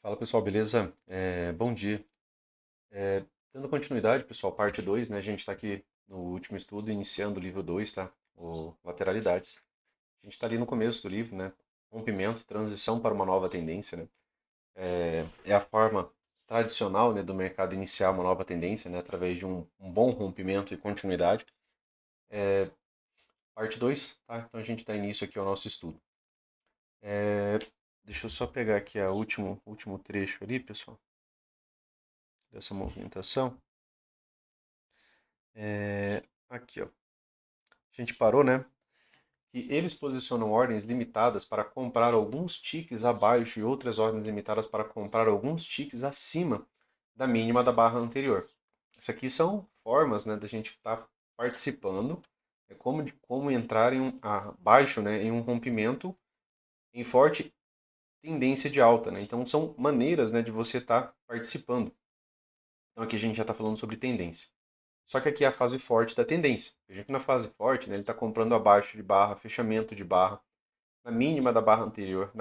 Fala pessoal, beleza? Bom dia. Dando continuidade, pessoal, parte 2, né? A gente está aqui no último estudo, iniciando o livro 2, tá? O Lateralidades. A gente está ali no começo do livro, né? Rompimento, transição para uma nova tendência, né? É a forma tradicional, né, do mercado iniciar uma nova tendência, né? Através de um bom rompimento e continuidade. Parte 2, tá? Então a gente dá início aqui ao nosso estudo. Deixa eu só pegar aqui o último trecho ali, pessoal, dessa movimentação. Aqui, ó. A gente parou, né? Que eles posicionam ordens limitadas para comprar alguns ticks abaixo e outras ordens limitadas para comprar alguns ticks acima da mínima da barra anterior. Isso aqui são formas, né, da gente estar participando, como entrar abaixo, né, em um rompimento em forte tendência de alta, né? Então são maneiras, né, de você estar participando. Então aqui a gente já está falando sobre tendência. Só que aqui é a fase forte da tendência. Veja que na fase forte, né, ele está comprando abaixo de barra, fechamento de barra, na mínima da barra anterior,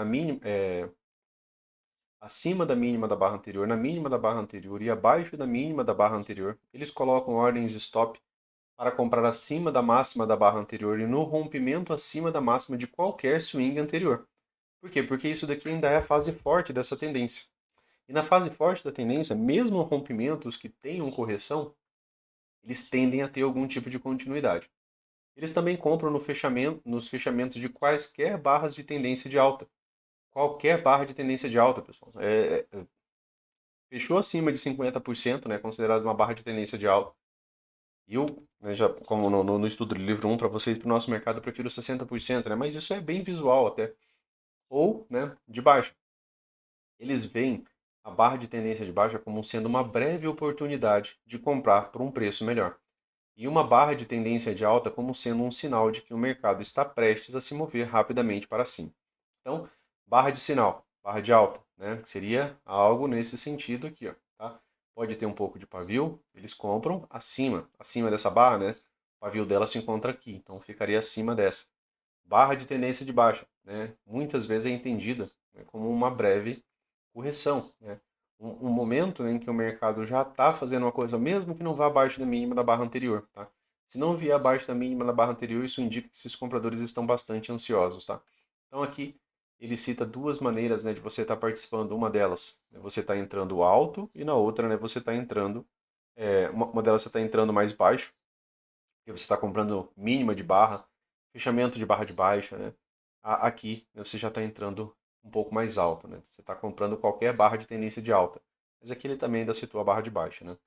acima da mínima da barra anterior, na mínima da barra anterior e abaixo da mínima da barra anterior. Eles colocam ordens stop para comprar acima da máxima da barra anterior e no rompimento acima da máxima de qualquer swing anterior. Por quê? Porque isso daqui ainda é a fase forte dessa tendência. E na fase forte da tendência, mesmo rompimentos que tenham correção, eles tendem a ter algum tipo de continuidade. Eles também compram nos fechamentos de quaisquer barras de tendência de alta. Qualquer barra de tendência de alta, pessoal. Fechou acima de 50%, né, considerado uma barra de tendência de alta. E eu, né, já, como no estudo do livro 1 para vocês, para o nosso mercado, eu prefiro 60%, né, mas isso é bem visual até. Ou, né, de baixa. Eles veem a barra de tendência de baixa como sendo uma breve oportunidade de comprar por um preço melhor. E uma barra de tendência de alta como sendo um sinal de que o mercado está prestes a se mover rapidamente para cima. Então, barra de sinal, barra de alta, né? Que seria algo nesse sentido aqui, ó, tá? Pode ter um pouco de pavio, eles compram acima dessa barra, né? O pavio dela se encontra aqui, então ficaria acima dessa. Barra de tendência de baixa, né? Muitas vezes é entendida, né, como uma breve correção, né? Um momento, né, em que o mercado já está fazendo uma coisa, mesmo que não vá abaixo da mínima da barra anterior, tá? Se não vier abaixo da mínima da barra anterior, isso indica que esses compradores estão bastante ansiosos, tá? Então aqui ele cita duas maneiras, né, de você estar participando. Uma delas, né, você está entrando alto e na outra, né, você está entrando, uma delas você está entrando mais baixo, porque você está comprando mínima de barra, fechamento de barra de baixa, né? Aqui né, você já está entrando um pouco mais alto, né? Você está comprando qualquer barra de tendência de alta. Mas aqui ele também ainda situa a barra de baixa, né?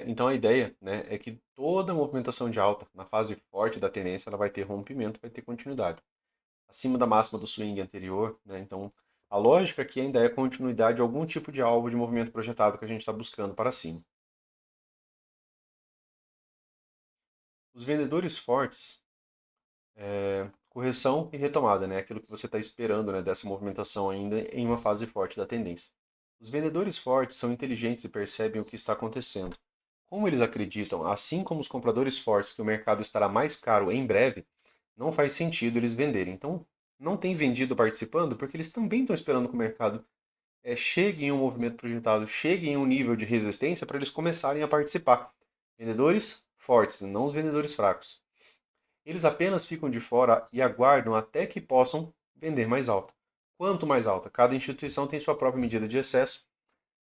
Então a ideia, né, é que toda movimentação de alta na fase forte da tendência ela vai ter rompimento, vai ter continuidade. Acima da máxima do swing anterior, né? Então a lógica aqui ainda é continuidade de algum tipo de alvo de movimento projetado que a gente está buscando para cima. Os vendedores fortes correção e retomada, né? Aquilo que você está esperando, né, dessa movimentação ainda em uma fase forte da tendência. Os vendedores fortes são inteligentes e percebem o que está acontecendo. Como eles acreditam, assim como os compradores fortes, que o mercado estará mais caro em breve, não faz sentido eles venderem. Então, não tem vendido participando porque eles também estão esperando que o mercado chegue em um movimento projetado, chegue em um nível de resistência para eles começarem a participar. Vendedores fortes, não os vendedores fracos. Eles apenas ficam de fora e aguardam até que possam vender mais alta. Quanto mais alta? Cada instituição tem sua própria medida de excesso,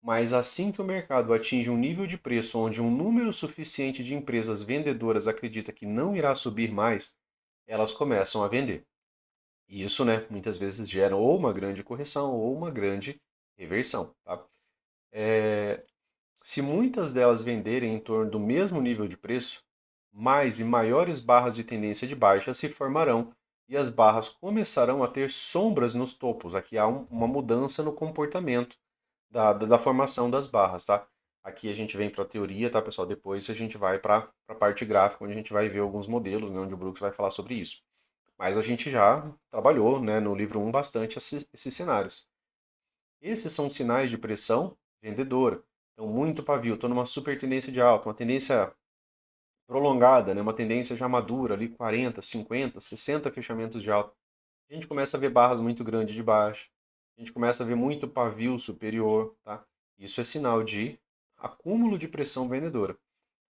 mas assim que o mercado atinge um nível de preço onde um número suficiente de empresas vendedoras acredita que não irá subir mais, elas começam a vender. E isso, né, muitas vezes gera ou uma grande correção ou uma grande reversão. Tá? É, Se muitas delas venderem em torno do mesmo nível de preço, mais e maiores barras de tendência de baixa se formarão e as barras começarão a ter sombras nos topos. Aqui há uma mudança no comportamento da formação das barras, tá? Aqui a gente vem para a teoria, tá, pessoal? Depois a gente vai para a parte gráfica, onde a gente vai ver alguns modelos, né, onde o Brooks vai falar sobre isso. Mas a gente já trabalhou, né, no livro 1 bastante esses cenários. Esses são sinais de pressão vendedora. Então, muito pavio, estou numa super tendência de alta, uma tendência prolongada, né? Uma tendência já madura, ali 40, 50, 60 fechamentos de alta. A gente começa a ver barras muito grandes de baixa. a gente começa a ver muito pavio superior, tá? Isso é sinal de acúmulo de pressão vendedora.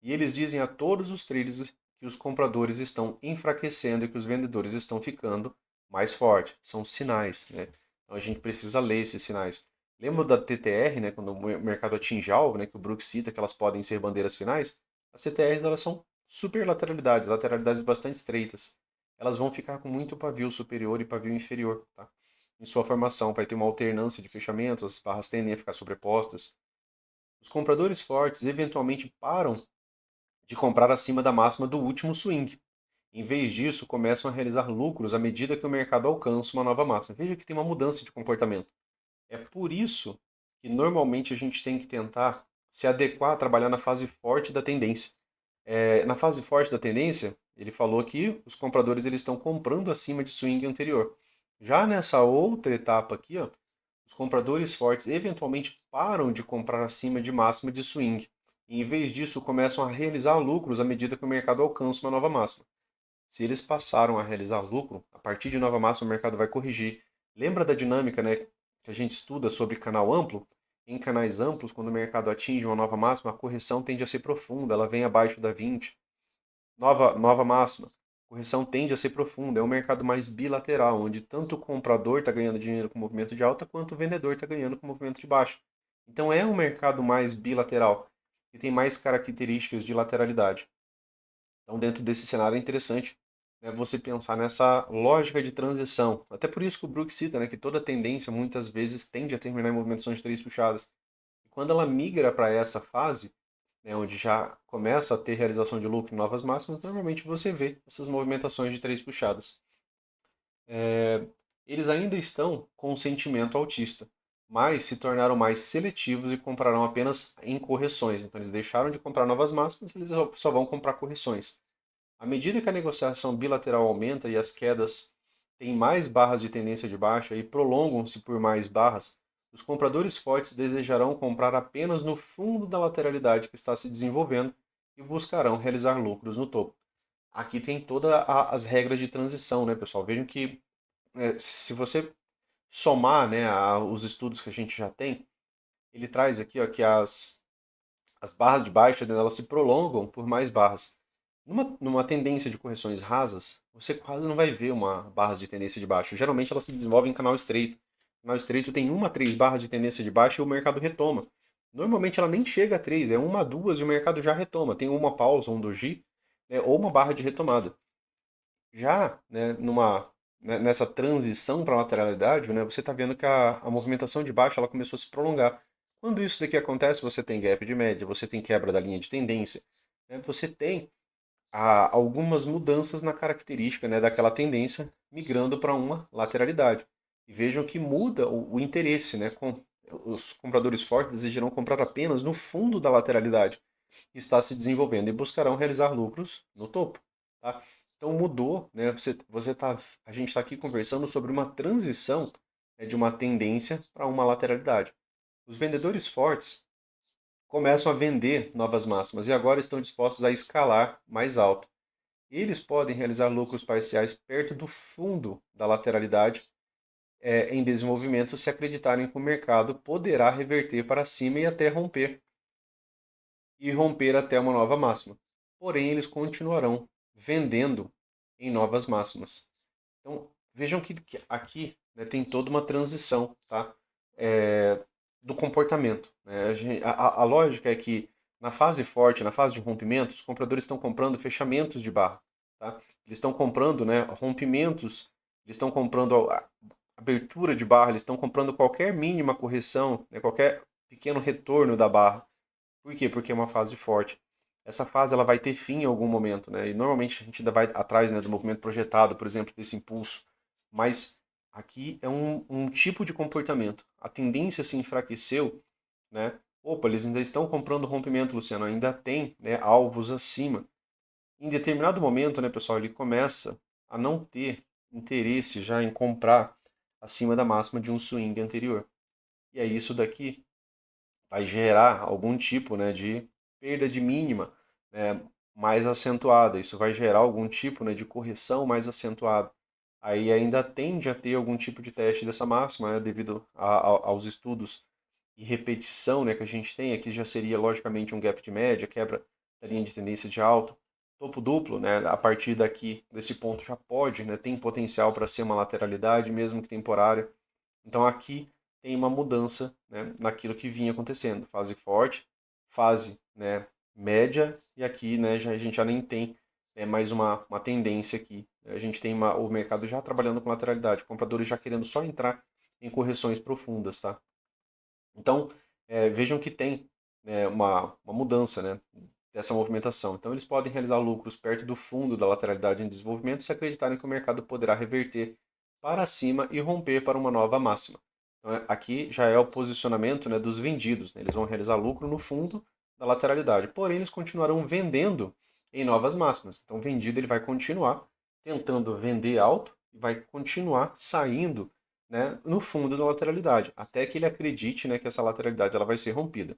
E eles dizem a todos os traders que os compradores estão enfraquecendo e que os vendedores estão ficando mais fortes. São sinais, né? Então a gente precisa ler esses sinais. Lembra da TTR, né? Quando o mercado atinge alvo, né? Que o Brooks cita que elas podem ser bandeiras finais. As TTRs elas são super lateralidades, lateralidades bastante estreitas. Elas vão ficar com muito pavio superior e pavio inferior, tá? Em sua formação vai ter uma alternância de fechamentos, as barras tendem a ficar sobrepostas. Os compradores fortes eventualmente param de comprar acima da máxima do último swing. Em vez disso, começam a realizar lucros à medida que o mercado alcança uma nova máxima. Veja que tem uma mudança de comportamento. É por isso que normalmente a gente tem que tentar se adequar a trabalhar na fase forte da tendência. Na fase forte da tendência, ele falou que os compradores eles estão comprando acima de swing anterior. Já nessa outra etapa aqui, ó, os compradores fortes eventualmente param de comprar acima de máxima de swing. E, em vez disso, começam a realizar lucros à medida que o mercado alcança uma nova máxima. Se eles passaram a realizar lucro, a partir de nova máxima o mercado vai corrigir. Lembra da dinâmica, né, que a gente estuda sobre canal amplo? Em canais amplos, quando o mercado atinge uma nova máxima, a correção tende a ser profunda, ela vem abaixo da 20. Nova máxima. A correção tende a ser profunda. É um mercado mais bilateral, onde tanto o comprador está ganhando dinheiro com o movimento de alta, quanto o vendedor está ganhando com o movimento de baixa. Então é um mercado mais bilateral e tem mais características de lateralidade. Então, dentro desse cenário é interessante, né, você pensar nessa lógica de transição. Até por isso que o Brooks cita, né, que toda tendência muitas vezes tende a terminar em movimentação de três puxadas. E quando ela migra para essa fase, né, onde já começa a ter realização de lucro em novas máximas, normalmente você vê essas movimentações de três puxadas. Eles ainda estão com um sentimento altista, mas se tornaram mais seletivos e comprarão apenas em correções. Então eles deixaram de comprar novas máximas, eles só vão comprar correções. À medida que a negociação bilateral aumenta e as quedas têm mais barras de tendência de baixa e prolongam-se por mais barras, os compradores fortes desejarão comprar apenas no fundo da lateralidade que está se desenvolvendo e buscarão realizar lucros no topo. Aqui tem todas as regras de transição, né, pessoal? Vejam que se você somar, né, os estudos que a gente já tem, ele traz aqui ó, que as barras de baixa né, elas se prolongam por mais barras. Numa tendência de correções rasas, você quase não vai ver uma barra de tendência de baixa. Geralmente ela se desenvolve em canal estreito. Canal estreito tem uma a três barras de tendência de baixa e o mercado retoma. Normalmente ela nem chega a três, é uma a duas e o mercado já retoma. Tem uma pausa, um doji, né, ou uma barra de retomada. Já né, nessa transição para a lateralidade, né, você está vendo que a movimentação de baixo ela começou a se prolongar. Quando isso daqui acontece, você tem gap de média, você tem quebra da linha de tendência, né, você tem algumas mudanças na característica né, daquela tendência migrando para uma lateralidade. E vejam que muda o interesse, né? Os compradores fortes desejarão comprar apenas no fundo da lateralidade que está se desenvolvendo e buscarão realizar lucros no topo. Tá? Então mudou, né? A gente está aqui conversando sobre uma transição né, de uma tendência para uma lateralidade. Os vendedores fortes começam a vender novas máximas e agora estão dispostos a escalar mais alto. Eles podem realizar lucros parciais perto do fundo da lateralidade em desenvolvimento se acreditarem que o mercado poderá reverter para cima e romper até uma nova máxima. Porém, eles continuarão vendendo em novas máximas. Então, vejam que aqui né, tem toda uma transição tá? Do comportamento. Né? A lógica é que na fase forte, na fase de rompimento, os compradores estão comprando fechamentos de barra. Tá? Eles estão comprando né, rompimentos, eles estão comprando a abertura de barra, eles estão comprando qualquer mínima correção, né, qualquer pequeno retorno da barra. Por quê? Porque é uma fase forte. Essa fase ela vai ter fim em algum momento, né? E normalmente a gente ainda vai atrás né, do movimento projetado, por exemplo, desse impulso. Mas aqui é um tipo de comportamento. A tendência se enfraqueceu, né? Opa, eles ainda estão comprando rompimento, Luciano, ainda tem né, alvos acima. Em determinado momento, né, pessoal, ele começa a não ter interesse já em comprar acima da máxima de um swing anterior. E aí isso daqui vai gerar algum tipo né, de perda de mínima né, mais acentuada. Isso vai gerar algum tipo né, de correção mais acentuada. aí ainda tende a ter algum tipo de teste dessa máxima, né, devido aos estudos e repetição, né, que a gente tem. Aqui já seria logicamente um gap de média, quebra da linha de tendência de alta, topo duplo, né, a partir daqui, desse ponto já pode, né, tem potencial para ser uma lateralidade, mesmo que temporária. Então aqui tem uma mudança, né, naquilo que vinha acontecendo, fase forte, fase, né, média, e aqui, né, a gente já nem tem mais uma tendência aqui. A gente tem o mercado já trabalhando com lateralidade, compradores já querendo só entrar em correções profundas, tá? Então, vejam que tem, né, uma mudança, né, dessa movimentação. Então, eles podem realizar lucros perto do fundo da lateralidade em desenvolvimento se acreditarem que o mercado poderá reverter para cima e romper para uma nova máxima. Então, aqui já é o posicionamento, né, dos vendidos, né? Eles vão realizar lucro no fundo da lateralidade, porém eles continuarão vendendo em novas máximas. Então, o vendido ele vai continuar tentando vender alto e vai continuar saindo, né, no fundo da lateralidade, até que ele acredite, né, que essa lateralidade ela vai ser rompida.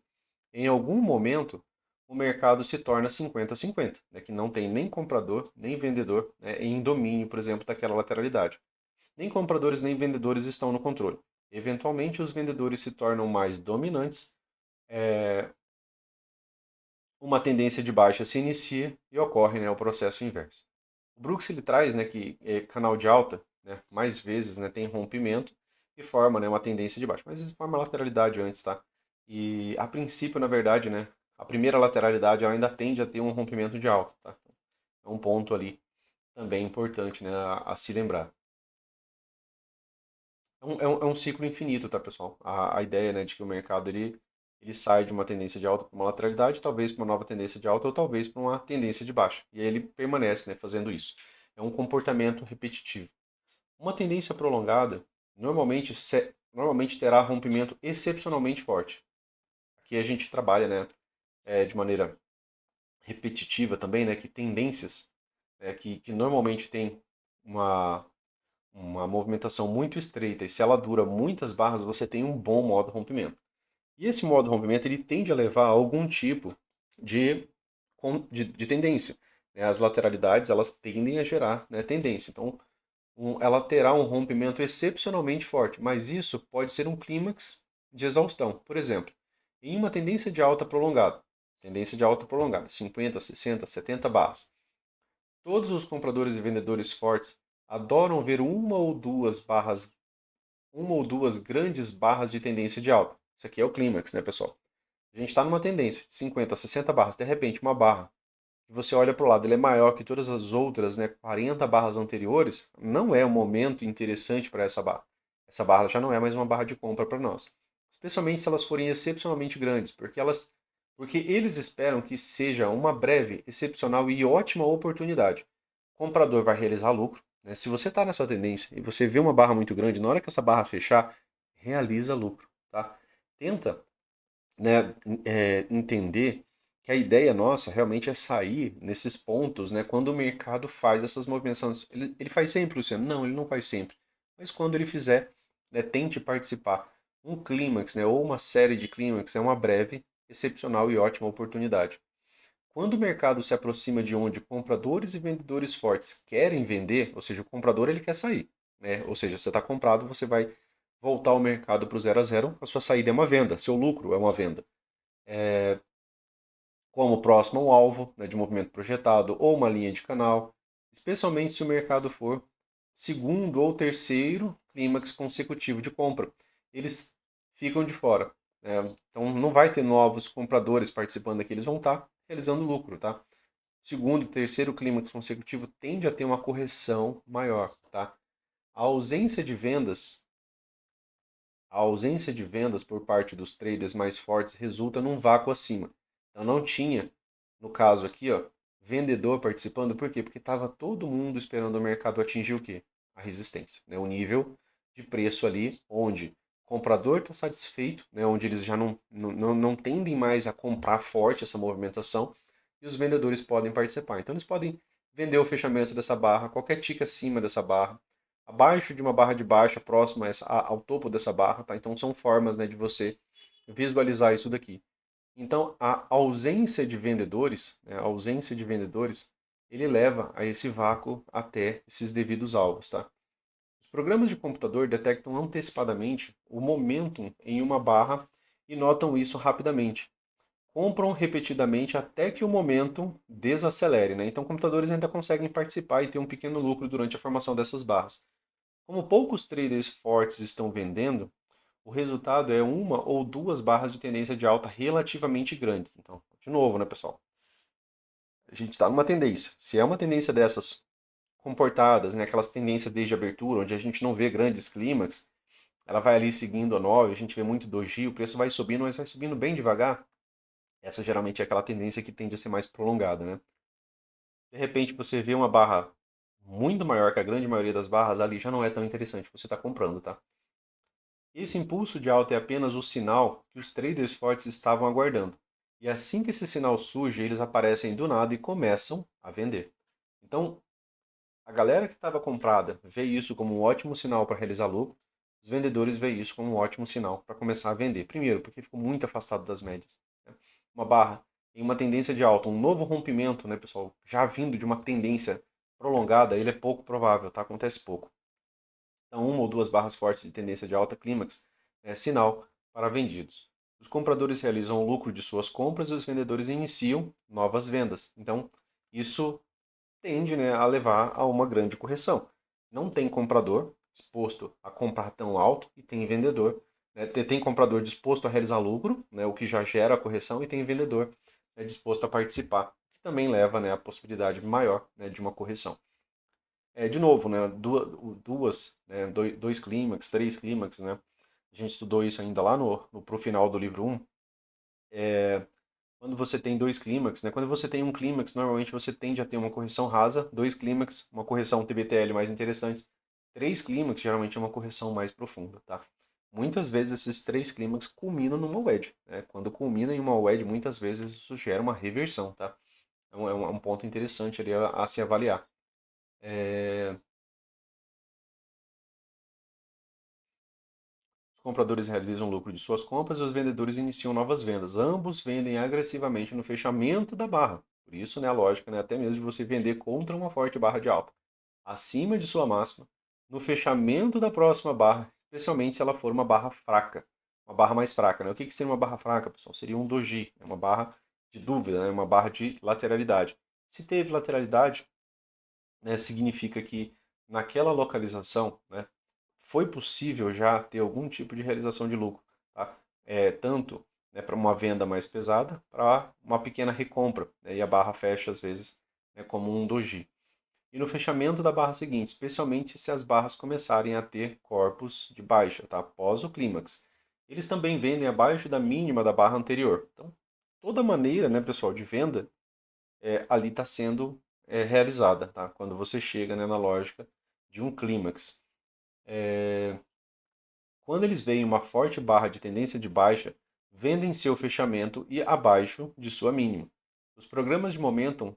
Em algum momento, o mercado se torna 50-50, né, que não tem nem comprador, nem vendedor, né, em domínio, por exemplo, daquela lateralidade. Nem compradores nem vendedores estão no controle. Eventualmente, os vendedores se tornam mais dominantes, uma tendência de baixa se inicia e ocorre, né, o processo inverso. O Brooks ele traz, né, que canal de alta, né, mais vezes, né, tem rompimento e forma, né, uma tendência de baixa, mas forma lateralidade antes, tá? E a princípio, na verdade, né, a primeira lateralidade ela ainda tende a ter um rompimento de alta, tá? É um ponto ali também importante, né, a se lembrar. É um ciclo infinito, tá, pessoal? A ideia, né, de que o mercado ele sai de uma tendência de alta para uma lateralidade, talvez para uma nova tendência de alta ou talvez para uma tendência de baixa. E aí ele permanece, né, fazendo isso. É um comportamento repetitivo. Uma tendência prolongada normalmente terá rompimento excepcionalmente forte. Aqui a gente trabalha, né, de maneira repetitiva também, né, que tendências que normalmente tem uma uma movimentação muito estreita e se ela dura muitas barras, você tem um bom modo rompimento. E esse modo rompimento ele tende a levar a algum tipo de, de tendência. Né? As lateralidades elas tendem a gerar, né, tendência. Então, ela terá um rompimento excepcionalmente forte, mas isso pode ser um clímax de exaustão. Por exemplo, em uma tendência de alta prolongada, 50, 60, 70 barras, todos os compradores e vendedores fortes adoram ver uma ou duas grandes barras de tendência de alta. Isso aqui é o clímax, né, pessoal? A gente está numa tendência de 50 a 60 barras, de repente uma barra, e você olha para o lado, ele é maior que todas as outras, né, 40 barras anteriores, não é um momento interessante para essa barra. Essa barra já não é mais uma barra de compra para nós. Especialmente se elas forem excepcionalmente grandes, porque eles esperam que seja uma breve, excepcional e ótima oportunidade. O comprador vai realizar lucro, né? Se você está nessa tendência e você vê uma barra muito grande, na hora que essa barra fechar, realiza lucro, tá? Tenta, né, entender que a ideia nossa realmente é sair nesses pontos, né, quando o mercado faz essas movimentações. Ele faz sempre, Luciano? Não, ele não faz sempre. Mas quando ele fizer, né, tente participar. Um clímax, né, ou uma série de clímax é uma breve, excepcional e ótima oportunidade. Quando o mercado se aproxima de onde compradores e vendedores fortes querem vender, ou seja, o comprador ele quer sair, né? Ou seja, você está comprado, você vai voltar ao mercado para o zero a zero, a sua saída é uma venda, seu lucro é uma venda. Como próximo a um alvo, né, de movimento projetado ou uma linha de canal, especialmente se o mercado for segundo ou terceiro clímax consecutivo de compra. Eles ficam de fora, né? Então não vai ter novos compradores participando aqui, eles vão estar realizando lucro, tá? Segundo e terceiro clímax consecutivo tende a ter uma correção maior, tá? A ausência de vendas, a ausência de vendas por parte dos traders mais fortes resulta num vácuo acima. Então não tinha, no caso aqui, ó, vendedor participando, por quê? Porque estava todo mundo esperando o mercado atingir o quê? A resistência, né? O nível de preço ali onde o comprador está satisfeito, né? Onde eles já não tendem mais a comprar forte essa movimentação e os vendedores podem participar. Então eles podem vender o fechamento dessa barra, qualquer tique acima dessa barra, abaixo de uma barra de baixa, próxima ao topo dessa barra, tá? Então são formas, né, de você visualizar isso daqui. Então a ausência de vendedores, né, a ausência de vendedores, ele leva a esse vácuo até esses devidos alvos, tá? programas de computador detectam antecipadamente o momentum em uma barra e notam isso rapidamente. Compram repetidamente até que o momentum desacelere, né? Então, computadores ainda conseguem participar e ter um pequeno lucro durante a formação dessas barras. Como poucos traders fortes estão vendendo, o resultado é uma ou duas barras de tendência de alta relativamente grandes. Então, de novo, né, pessoal? A gente está numa tendência. Se é uma tendência dessas comportadas, né, aquelas tendências desde a abertura, onde a gente não vê grandes clímax, ela vai ali seguindo a 9, a gente vê muito doji, o preço vai subindo, mas vai subindo bem devagar. Essa geralmente é aquela tendência que tende a ser mais prolongada, né? De repente você vê uma barra muito maior que a grande maioria das barras, ali já não é tão interessante você estar comprando, tá? Esse impulso de alta é apenas o sinal que os traders fortes estavam aguardando. E assim que esse sinal surge, eles aparecem do nada e começam a vender. Então, a galera que estava comprada vê isso como um ótimo sinal para realizar lucro, os vendedores veem isso como um ótimo sinal para começar a vender. Primeiro, porque ficou muito afastado das médias, né? Uma barra em uma tendência de alta, um novo rompimento, né, pessoal, já vindo de uma tendência prolongada, ele é pouco provável, tá? Acontece pouco. Então, uma ou duas barras fortes de tendência de alta clímax é sinal para vendidos. Os compradores realizam o lucro de suas compras e os vendedores iniciam novas vendas. Então, isso tende, né, a levar a uma grande correção. Não tem comprador disposto a comprar tão alto e tem vendedor, né, tem comprador disposto a realizar lucro, né, o que já gera a correção, e tem vendedor, né, disposto a participar, que também leva, né, a possibilidade maior, né, de uma correção. De novo, né, duas, né, dois clímax, três clímax, né, a gente estudou isso ainda lá pro final do livro 1. Quando você tem dois clímax, né? Quando você tem um clímax, normalmente você tende a ter uma correção rasa, dois clímax, uma correção TBTL mais interessante. Três clímax geralmente é uma correção mais profunda, tá? Muitas vezes esses três clímax culminam numa wedge, né? Quando culmina em uma wedge, muitas vezes isso gera uma reversão, tá? É um ponto interessante ali a se avaliar. Os compradores realizam lucro de suas compras e os vendedores iniciam novas vendas. Ambos vendem agressivamente no fechamento da barra. Por isso, né, a lógica, né, até mesmo de você vender contra uma forte barra de alta, acima de sua máxima, no fechamento da próxima barra, especialmente se ela for uma barra fraca, uma barra mais fraca. Né? O que seria uma barra fraca, pessoal? Seria um doji, uma barra de dúvida, né? Uma barra de lateralidade. Se teve lateralidade, né, significa que naquela localização, né, foi possível já ter algum tipo de realização de lucro, tá? Tanto, né, para uma venda mais pesada, para uma pequena recompra, né, e a barra fecha às vezes, né, como um doji. E no fechamento da barra seguinte, especialmente se as barras começarem a ter corpos de baixa, tá? Após o clímax. Eles também vendem abaixo da mínima da barra anterior. Então, toda maneira, né, pessoal, de venda ali está sendo realizada, tá? Quando você chega, né, na lógica de um clímax. Quando eles veem uma forte barra de tendência de baixa, vendem seu fechamento e abaixo de sua mínima. Os programas de momentum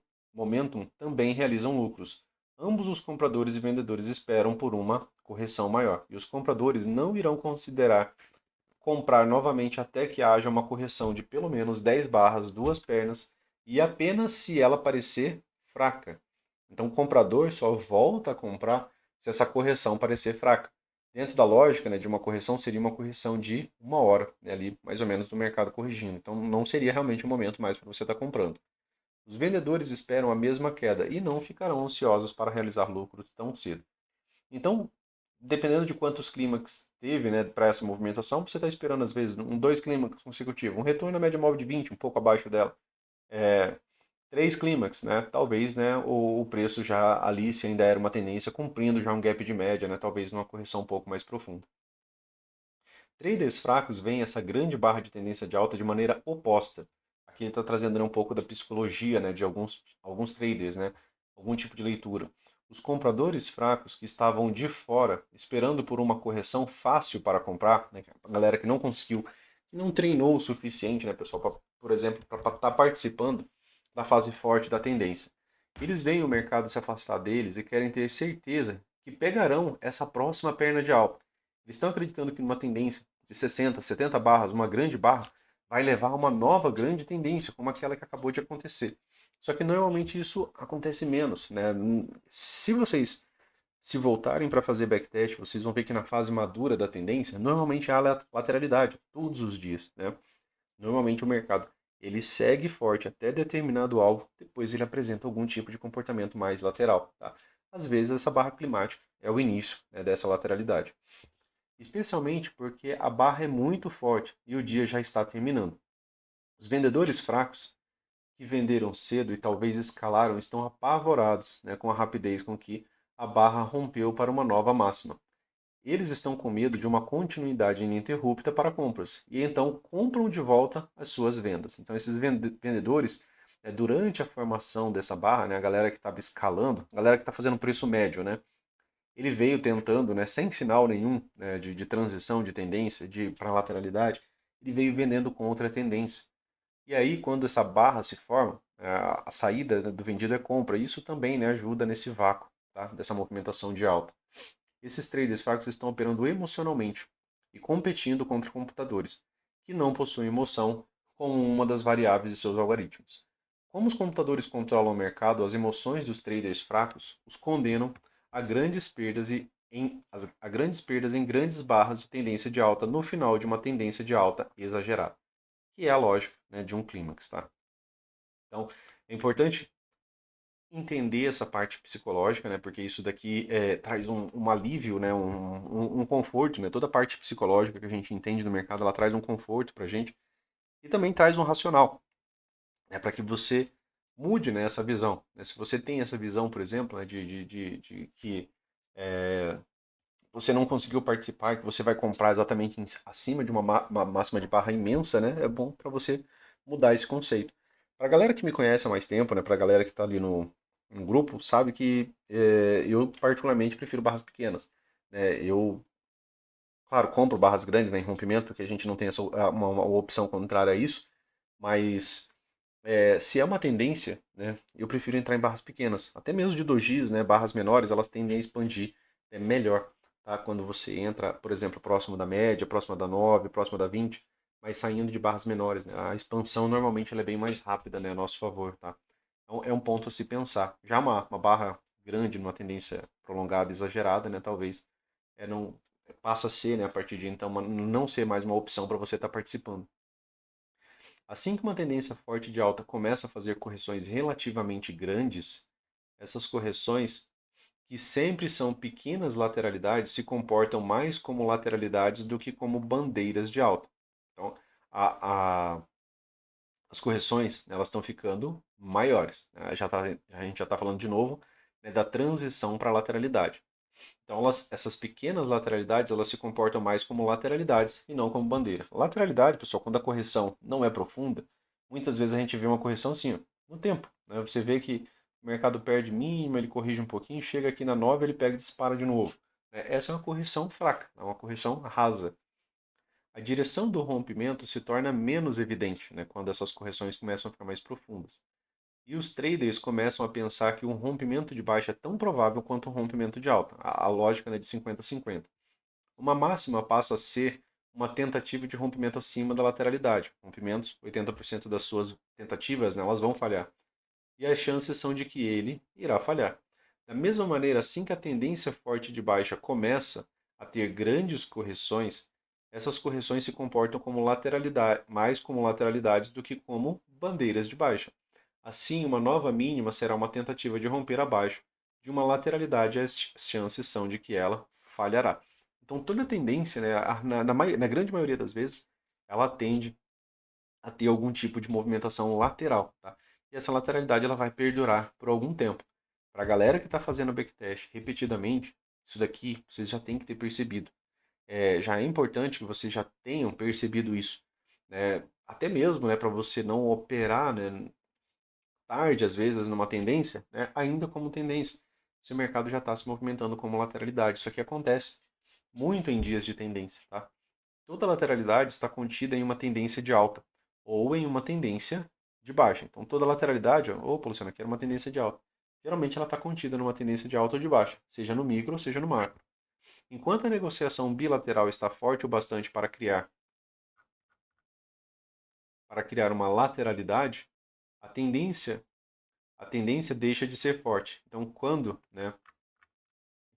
também realizam lucros. Ambos os compradores e vendedores esperam por uma correção maior, e os compradores não irão considerar comprar novamente até que haja uma correção de pelo menos 10 barras, duas pernas, e apenas se ela parecer fraca. Então o comprador só volta a comprar se essa correção parecer fraca. Dentro da lógica, né, de uma correção, seria uma correção de uma hora, né, ali mais ou menos do mercado corrigindo. Então não seria realmente o momento mais para você estar comprando. Os vendedores esperam a mesma queda e não ficarão ansiosos para realizar lucros tão cedo. Então, dependendo de quantos clímax teve, né, para essa movimentação, você está esperando às vezes dois clímax consecutivos, um retorno na média móvel de 20, um pouco abaixo dela. Três clímax, né? Talvez, né, o preço já ali, se ainda era uma tendência, cumprindo já um gap de média, né? Talvez numa correção um pouco mais profunda. Traders fracos veem essa grande barra de tendência de alta de maneira oposta. Aqui ele está trazendo, né, um pouco da psicologia, né, de alguns traders, né? Algum tipo de leitura. Os compradores fracos que estavam de fora, esperando por uma correção fácil para comprar, né, a galera que não conseguiu, que não treinou o suficiente, né, pessoal, por exemplo, para estar participando da fase forte da tendência. Eles veem o mercado se afastar deles e querem ter certeza que pegarão essa próxima perna de alta. Eles estão acreditando que numa tendência de 60, 70 barras, uma grande barra, vai levar a uma nova grande tendência, como aquela que acabou de acontecer. Só que normalmente isso acontece menos, né? Se vocês Se voltarem para fazer backtest, vocês vão ver que na fase madura da tendência, normalmente há lateralidade, todos os dias, né? Normalmente o mercado ele segue forte até determinado alvo, depois ele apresenta algum tipo de comportamento mais lateral, tá? Às vezes essa barra climática é o início, né, dessa lateralidade. Especialmente porque a barra é muito forte e o dia já está terminando. Os vendedores fracos, que venderam cedo e talvez escalaram, estão apavorados, né, com a rapidez com que a barra rompeu para uma nova máxima. Eles estão com medo de uma continuidade ininterrupta para compras e então compram de volta as suas vendas. Então, esses vendedores, durante a formação dessa barra, né, a galera que estava escalando, a galera que está fazendo preço médio, né, ele veio tentando, né, sem sinal nenhum, né, de transição, de tendência, para lateralidade, ele veio vendendo contra a tendência. E aí, quando essa barra se forma, a saída do vendido é compra. Isso também, né, ajuda nesse vácuo, tá, dessa movimentação de alta. Esses traders fracos estão operando emocionalmente e competindo contra computadores, que não possuem emoção como uma das variáveis de seus algoritmos. Como os computadores controlam o mercado, as emoções dos traders fracos os condenam a grandes perdas a grandes perdas em grandes barras de tendência de alta no final de uma tendência de alta exagerada, que é a lógica, né, de um clímax, tá? Então, é importante entender essa parte psicológica, né? Porque isso daqui traz um alívio, né? Um conforto, né? Toda a parte psicológica que a gente entende no mercado, ela traz um conforto para a gente e também traz um racional, né? Para que você mude, né, essa visão, né? Se você tem essa visão, por exemplo, né, de que é, você não conseguiu participar, que você vai comprar exatamente acima de uma máxima de barra imensa, né? É bom para você mudar esse conceito. Para a galera que me conhece há mais tempo, né? Para a galera que está ali no grupo, sabe que eu particularmente prefiro barras pequenas, né? Eu, claro, compro barras grandes, né, em rompimento, porque a gente não tem uma opção contrária a isso, mas se é uma tendência, né, eu prefiro entrar em barras pequenas. Até mesmo de dojis, né, barras menores, elas tendem a expandir melhor, tá? Quando você entra, por exemplo, próximo da média, próximo da 9, próximo da 20, mas saindo de barras menores, né? A expansão normalmente ela é bem mais rápida, né, a nosso favor, tá? Então é um ponto a se pensar. Já uma barra grande, numa tendência prolongada, exagerada, né, talvez não passa a ser, né, a partir de então, não ser mais uma opção para você estar participando. Assim que uma tendência forte de alta começa a fazer correções relativamente grandes, essas correções, que sempre são pequenas lateralidades, se comportam mais como lateralidades do que como bandeiras de alta. Então, as correções, né, elas estão ficando maiores, né? A gente já está falando de novo, né, da transição para a lateralidade. Então, essas pequenas lateralidades, elas se comportam mais como lateralidades e não como bandeira. Lateralidade, pessoal, quando a correção não é profunda, muitas vezes a gente vê uma correção assim, ó, no tempo, né? Você vê que o mercado perde mínima, ele corrige um pouquinho, chega aqui na 9, ele pega e dispara de novo. Essa é uma correção fraca, é uma correção rasa. A direção do rompimento se torna menos evidente, né, quando essas correções começam a ficar mais profundas. E os traders começam a pensar que um rompimento de baixa é tão provável quanto um rompimento de alta. A lógica, né, de 50-50. Uma máxima passa a ser uma tentativa de rompimento acima da lateralidade. Rompimentos, 80% das suas tentativas, né, elas vão falhar. E as chances são de que ele irá falhar. Da mesma maneira, assim que a tendência forte de baixa começa a ter grandes correções, essas correções se comportam como lateralidade, mais como lateralidades do que como bandeiras de baixa. Assim, uma nova mínima será uma tentativa de romper abaixo de uma lateralidade, as chances são de que ela falhará. Então, toda tendência, né, na grande maioria das vezes, ela tende a ter algum tipo de movimentação lateral. Tá? E essa lateralidade ela vai perdurar por algum tempo. Para a galera que está fazendo backtest repetidamente, isso daqui vocês já têm que ter percebido. Já é importante que vocês já tenham percebido isso. Até mesmo, né, para você não operar, né, tarde, às vezes, numa tendência, né, ainda como tendência. Se o mercado já está se movimentando como lateralidade. Isso aqui acontece muito em dias de tendência. Tá? Toda lateralidade está contida em uma tendência de alta ou em uma tendência de baixa. Então, toda lateralidade, opa, Luciano, aqui era uma tendência de alta. Geralmente ela está contida numa tendência de alta ou de baixa, seja no micro ou seja no macro. Enquanto a negociação bilateral está forte o bastante para criar uma lateralidade, a tendência, a tendência deixa de ser forte. Então, quando, né,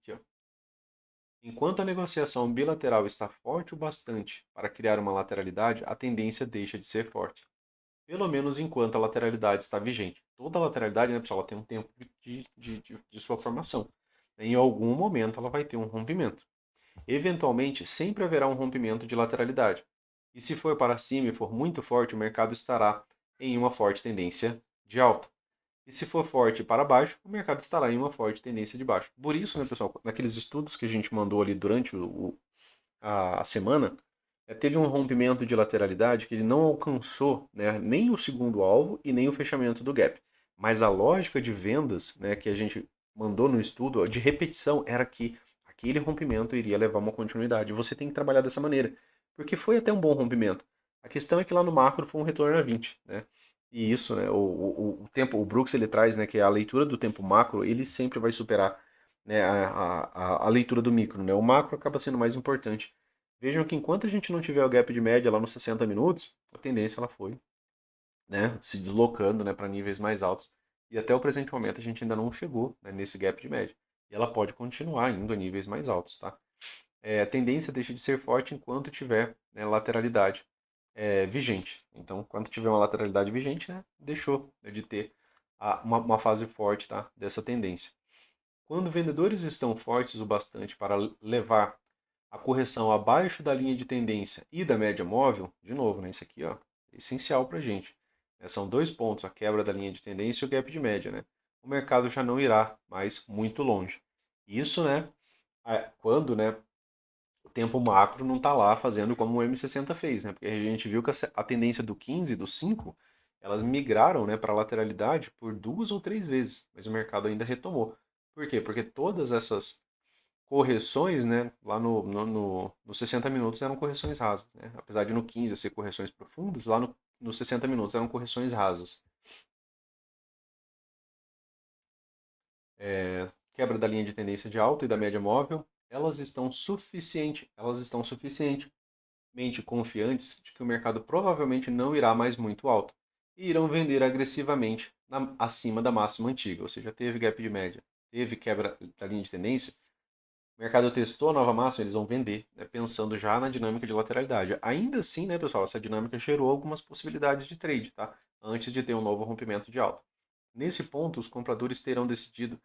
aqui, ó, Enquanto a negociação bilateral está forte o bastante para criar uma lateralidade, a tendência deixa de ser forte. Pelo menos enquanto a lateralidade está vigente. Toda lateralidade, né, pessoal, ela tem um tempo de sua formação. Em algum momento ela vai ter um rompimento. Eventualmente, sempre haverá um rompimento de lateralidade. E se for para cima e for muito forte, o mercado estará em uma forte tendência de alta. E se for forte para baixo, o mercado estará em uma forte tendência de baixo. Por isso, né, pessoal, naqueles estudos que a gente mandou ali durante a semana, teve um rompimento de lateralidade que ele não alcançou, né, nem o segundo alvo e nem o fechamento do gap. Mas a lógica de vendas, né, que a gente mandou no estudo, de repetição, era que aquele rompimento iria levar uma continuidade. Você tem que trabalhar dessa maneira, porque foi até um bom rompimento. A questão é que lá no macro foi um retorno a 20, né? E isso, né, o tempo, o Brooks ele traz, né, que a leitura do tempo macro, ele sempre vai superar, né, a leitura do micro, né? O macro acaba sendo mais importante. Vejam que enquanto a gente não tiver o gap de média lá nos 60 minutos, a tendência ela foi, né, se deslocando, né, para níveis mais altos. E até o presente momento a gente ainda não chegou, né, nesse gap de média. E ela pode continuar indo a níveis mais altos, tá? A tendência deixa de ser forte enquanto tiver, né, lateralidade vigente. Então, quando tiver uma lateralidade vigente, né, deixou, né, de ter uma fase forte, tá, dessa tendência. Quando vendedores estão fortes o bastante para levar a correção abaixo da linha de tendência e da média móvel, de novo, né, isso aqui ó, é essencial para a gente. São dois pontos, a quebra da linha de tendência e o gap de média. Né? O mercado já não irá mais muito longe. Isso, né, quando, né, o tempo macro não está lá fazendo como o M60 fez, né? Porque a gente viu que a tendência do 15 e do 5, elas migraram, né, para a lateralidade por 2 ou 3 vezes, mas o mercado ainda retomou. Por quê? Porque todas essas correções, né, lá no 60 minutos eram correções rasas. Né? Apesar de no 15 ser correções profundas, lá nos 60 minutos eram correções rasas. Quebra da linha de tendência de alta e da média móvel, elas estão suficientemente confiantes de que o mercado provavelmente não irá mais muito alto e irão vender agressivamente acima da máxima antiga, ou seja, teve gap de média, teve quebra da linha de tendência, o mercado testou a nova máxima, eles vão vender, né, pensando já na dinâmica de lateralidade. Ainda assim, né, pessoal, essa dinâmica gerou algumas possibilidades de trade, tá? Antes de ter um novo rompimento de alta. Nesse ponto, os compradores terão decidido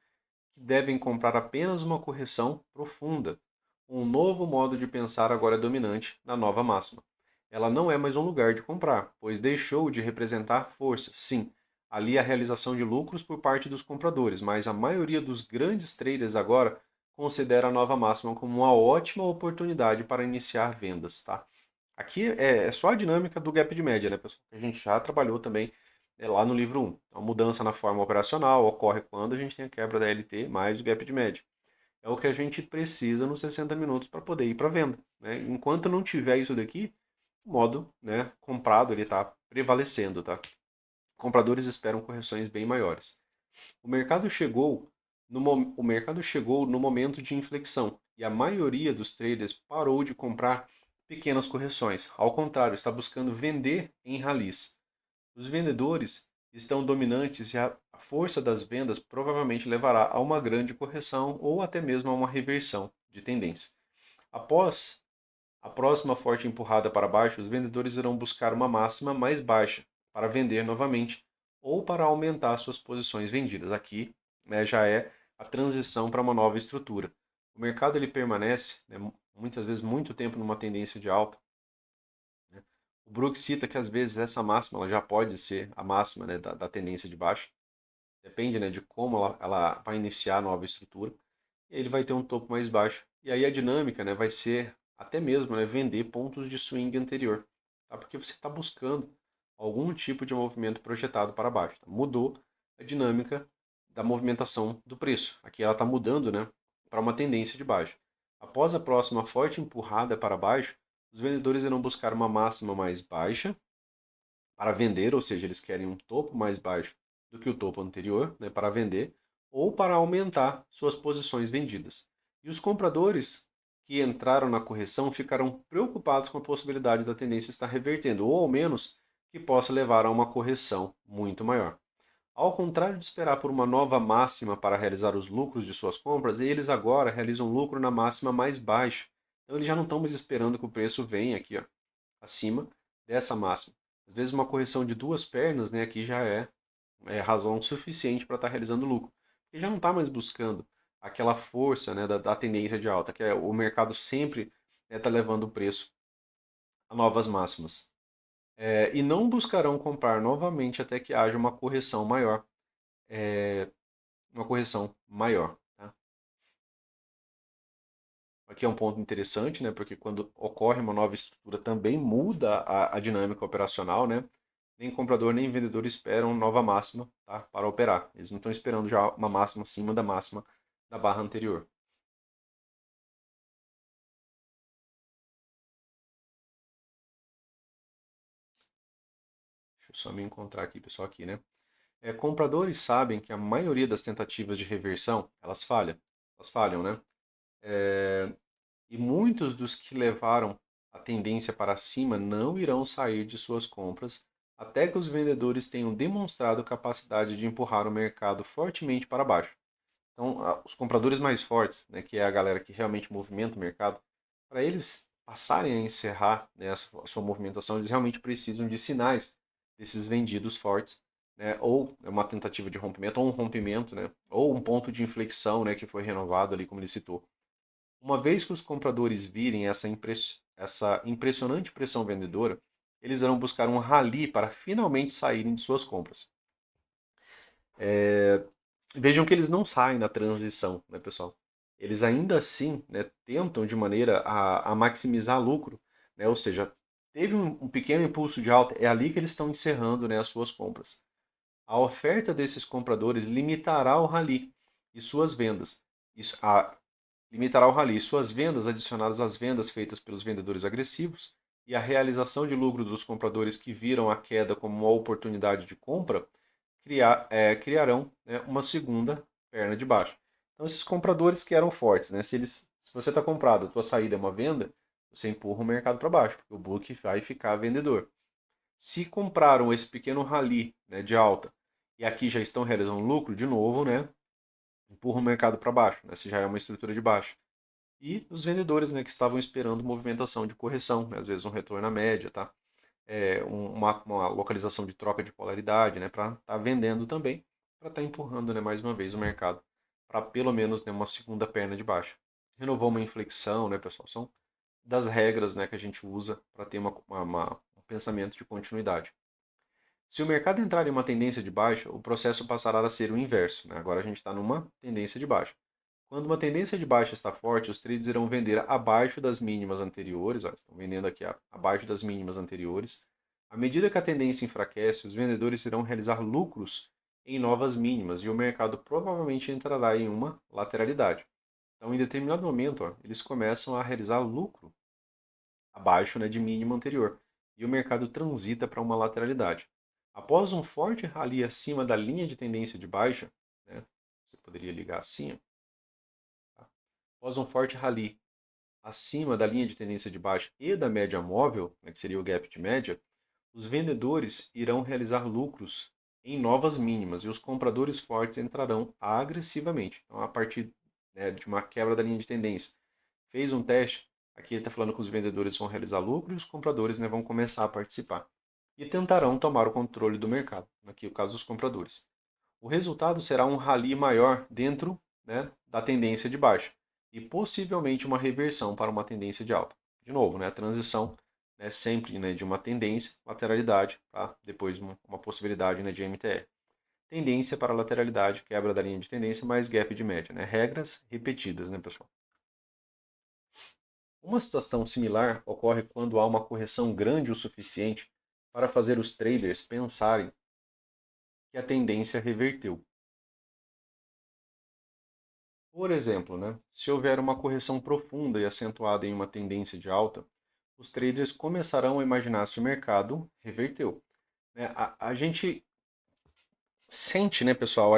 que devem comprar apenas uma correção profunda. Um novo modo de pensar agora é dominante na nova máxima. Ela não é mais um lugar de comprar, pois deixou de representar força. Sim, ali a realização de lucros por parte dos compradores, mas a maioria dos grandes traders agora considera a nova máxima como uma ótima oportunidade para iniciar vendas, tá? Aqui é só a dinâmica do gap de média, né, pessoal? Que a gente já trabalhou também lá no livro 1. A mudança na forma operacional ocorre quando a gente tem a quebra da LT mais o gap de média. É o que a gente precisa nos 60 minutos para poder ir para venda. Né? Enquanto não tiver isso daqui, o modo, né, comprado ele está prevalecendo. Tá? Compradores esperam correções bem maiores. O mercado chegou o mercado chegou no momento de inflexão e a maioria dos traders parou de comprar pequenas correções. Ao contrário, está buscando vender em ralis. Os vendedores estão dominantes e a força das vendas provavelmente levará a uma grande correção ou até mesmo a uma reversão de tendência. Após a próxima forte empurrada para baixo, os vendedores irão buscar uma máxima mais baixa para vender novamente ou para aumentar suas posições vendidas. Aqui, né, já é a transição para uma nova estrutura. O mercado ele permanece, né, muitas vezes muito tempo numa tendência de alta. Né? O Brooks cita que às vezes essa máxima ela já pode ser a máxima, né, da tendência de baixa. Depende, né, de como ela vai iniciar a nova estrutura. E ele vai ter um topo mais baixo. E aí a dinâmica, né, vai ser até mesmo, né, vender pontos de swing anterior. Tá? Porque você está buscando algum tipo de movimento projetado para baixo. Tá? Mudou a dinâmica da movimentação do preço. Aqui ela está mudando, né, para uma tendência de baixo. Após a próxima forte empurrada para baixo, os vendedores irão buscar uma máxima mais baixa para vender, ou seja, eles querem um topo mais baixo do que o topo anterior, né, para vender, ou para aumentar suas posições vendidas. E os compradores que entraram na correção ficarão preocupados com a possibilidade da tendência estar revertendo, ou ao menos que possa levar a uma correção muito maior. Ao contrário de esperar por uma nova máxima para realizar os lucros de suas compras, eles agora realizam lucro na máxima mais baixa. Então eles já não estão mais esperando que o preço venha aqui, ó, acima dessa máxima. Às vezes uma correção de duas pernas, né, aqui já é razão suficiente para estar realizando lucro. Porque já não está mais buscando aquela força, né, da tendência de alta, que é o mercado sempre está levando o preço a novas máximas. E não buscarão comprar novamente até que haja uma correção maior. Uma correção maior. Tá? Aqui é um ponto interessante, né? Porque quando ocorre uma nova estrutura também muda a dinâmica operacional, né? Nem comprador nem vendedor esperam nova máxima, tá? Para operar. Eles não estão esperando já uma máxima acima da máxima da barra anterior. Deixa eu só me encontrar aqui, pessoal, aqui, né? Compradores sabem que a maioria das tentativas de reversão, elas falham, né? E muitos dos que levaram a tendência para cima não irão sair de suas compras até que os vendedores tenham demonstrado capacidade de empurrar o mercado fortemente para baixo. Então, os compradores mais fortes, né, que é a galera que realmente movimenta o mercado, para eles passarem a encerrar, né, a sua movimentação, eles realmente precisam de sinais desses vendidos fortes, né, ou uma tentativa de rompimento, ou um rompimento, né, ou um ponto de inflexão, né, que foi renovado ali, como ele citou. Uma vez que os compradores virem essa impressionante pressão vendedora, eles irão buscar um rally para finalmente saírem de suas compras. Vejam que eles não saem da transição, né, pessoal? Eles ainda assim, né, tentam de maneira a maximizar lucro, né? Ou seja, teve um pequeno impulso de alta, é ali que eles estão encerrando, né, as suas compras. A oferta desses compradores limitará o rally e suas vendas. Isso, limitará o rally e suas vendas adicionadas às vendas feitas pelos vendedores agressivos e a realização de lucro dos compradores que viram a queda como uma oportunidade de compra criarão, né, uma segunda perna de baixo. Então esses compradores que eram fortes, né, se você está comprado, a tua saída é uma venda, você empurra o mercado para baixo, porque o book vai ficar vendedor. Se compraram esse pequeno rally, né, de alta e aqui já estão realizando lucro, de novo, né, empurra o mercado para baixo, né, se já é uma estrutura de baixo. E os vendedores, né, que estavam esperando movimentação de correção, né, às vezes um retorno à média, tá? Uma localização de troca de polaridade, né, para estar vendendo também, para estar empurrando, né, mais uma vez o mercado para pelo menos, né, uma segunda perna de baixa. Renovou uma inflexão, né, pessoal? São das regras, né, que a gente usa para ter um pensamento de continuidade. Se o mercado entrar em uma tendência de baixa, o processo passará a ser o inverso. Né? Agora a gente está numa tendência de baixa. Quando uma tendência de baixa está forte, os traders irão vender abaixo das mínimas anteriores. Ó, estão vendendo aqui abaixo das mínimas anteriores. À medida que a tendência enfraquece, os vendedores irão realizar lucros em novas mínimas e o mercado provavelmente entrará em uma lateralidade. Então, em determinado momento, ó, eles começam a realizar lucro abaixo, né, de mínima anterior e o mercado transita para uma lateralidade. Após um forte rally acima da linha de tendência de baixa, né, você poderia ligar assim, ó, tá? Após um forte rally acima da linha de tendência de baixa e da média móvel, né, que seria o gap de média, os vendedores irão realizar lucros em novas mínimas e os compradores fortes entrarão agressivamente. Então, a partir, né, de uma quebra da linha de tendência, fez um teste, aqui ele está falando que os vendedores vão realizar lucro e os compradores, né, vão começar a participar. E tentarão tomar o controle do mercado, aqui o caso dos compradores. O resultado será um rally maior dentro, né, da tendência de baixa e possivelmente uma reversão para uma tendência de alta. De novo, né, a transição, né, sempre, né, de uma tendência, lateralidade, para depois uma possibilidade, né, de MTR. Tendência para lateralidade, quebra da linha de tendência, mais gap de média. Né? Regras repetidas, né, pessoal? Uma situação similar ocorre quando há uma correção grande o suficiente para fazer os traders pensarem que a tendência reverteu. Por exemplo, né, se houver uma correção profunda e acentuada em uma tendência de alta, os traders começarão a imaginar se o mercado reverteu. Né? A gente sente, né, pessoal,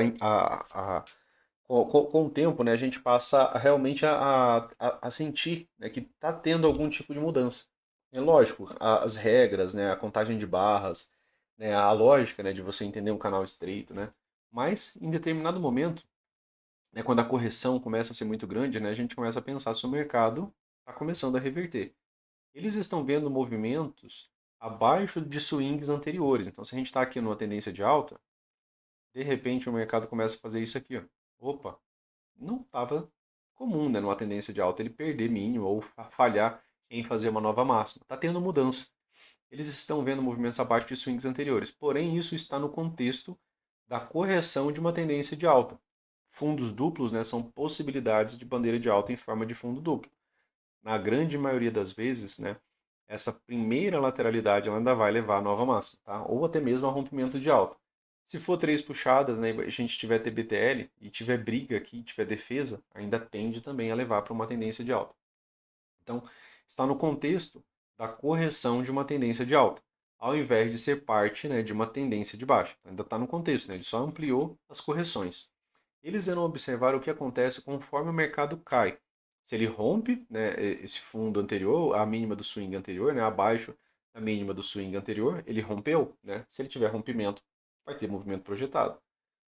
com o tempo, né, a gente passa realmente a sentir, né, que está tendo algum tipo de mudança. É lógico, as regras, né, a contagem de barras, né, a lógica, né, de você entender um canal estreito, né, Mas, em determinado momento, né, quando a correção começa a ser muito grande, né, a gente começa a pensar se o mercado está começando a reverter. Eles estão vendo movimentos abaixo de swings anteriores. Então, se a gente está aqui numa tendência de alta, de repente o mercado começa a fazer isso aqui. Ó. Opa, não estava comum, né, numa tendência de alta ele perder mínimo ou falhar em fazer uma nova máxima. Está tendo mudança. Eles estão vendo movimentos abaixo de swings anteriores. Porém, isso está no contexto da correção de uma tendência de alta. Fundos duplos, né, são possibilidades de bandeira de alta em forma de fundo duplo. Na grande maioria das vezes, né, essa primeira lateralidade ela ainda vai levar a nova máxima, tá? Ou até mesmo a rompimento de alta. Se for três puxadas, né, a gente tiver TBTL e tiver briga aqui, tiver defesa, ainda tende também a levar para uma tendência de alta. Então, está no contexto da correção de uma tendência de alta, ao invés de ser parte, né, de uma tendência de baixa. Ainda está no contexto, né, ele só ampliou as correções. Eles irão observar o que acontece conforme o mercado cai. Se ele rompe, né, esse fundo anterior, a mínima do swing anterior, né, abaixo da mínima do swing anterior, ele rompeu. Né? Se ele tiver rompimento, vai ter movimento projetado.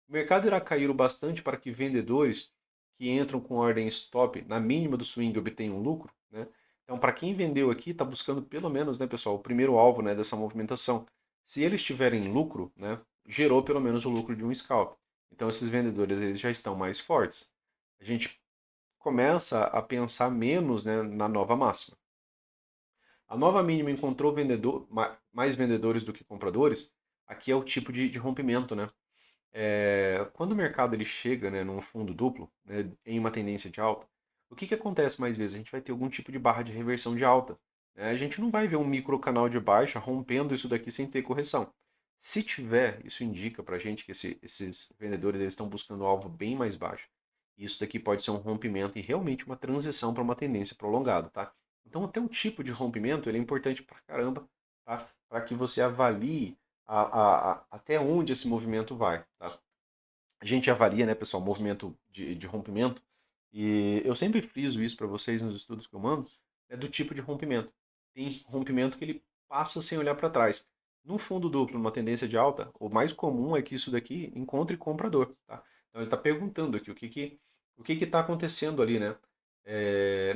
O mercado irá cair o bastante para que vendedores que entram com ordem stop na mínima do swing obtenham lucro. Né? Então, para quem vendeu aqui, está buscando pelo menos, né, pessoal, o primeiro alvo, né, dessa movimentação. Se eles tiverem lucro, né, gerou pelo menos o lucro de um scalp. Então, esses vendedores eles já estão mais fortes. A gente começa a pensar menos, né, na nova máxima. A nova mínima encontrou mais vendedores do que compradores. Aqui é o tipo de rompimento, né? Quando o mercado ele chega, né, num fundo duplo, né, em uma tendência de alta, o que acontece mais vezes? A gente vai ter algum tipo de barra de reversão de alta. Né? A gente não vai ver um micro canal de baixa rompendo isso daqui sem ter correção. Se tiver, isso indica para a gente que esses vendedores eles estão buscando um alvo bem mais baixo. Isso daqui pode ser um rompimento e realmente uma transição para uma tendência prolongada, tá? Então, até um tipo de rompimento ele é importante para caramba, tá? Para que você avalie até onde esse movimento vai. Tá? A gente avalia, né, pessoal, movimento de rompimento, e eu sempre friso isso para vocês nos estudos que eu mando, é do tipo de rompimento. Tem rompimento que ele passa sem olhar para trás. No fundo duplo, numa tendência de alta, o mais comum é que isso daqui encontre comprador. Tá? Então ele está perguntando aqui o que está acontecendo ali, né?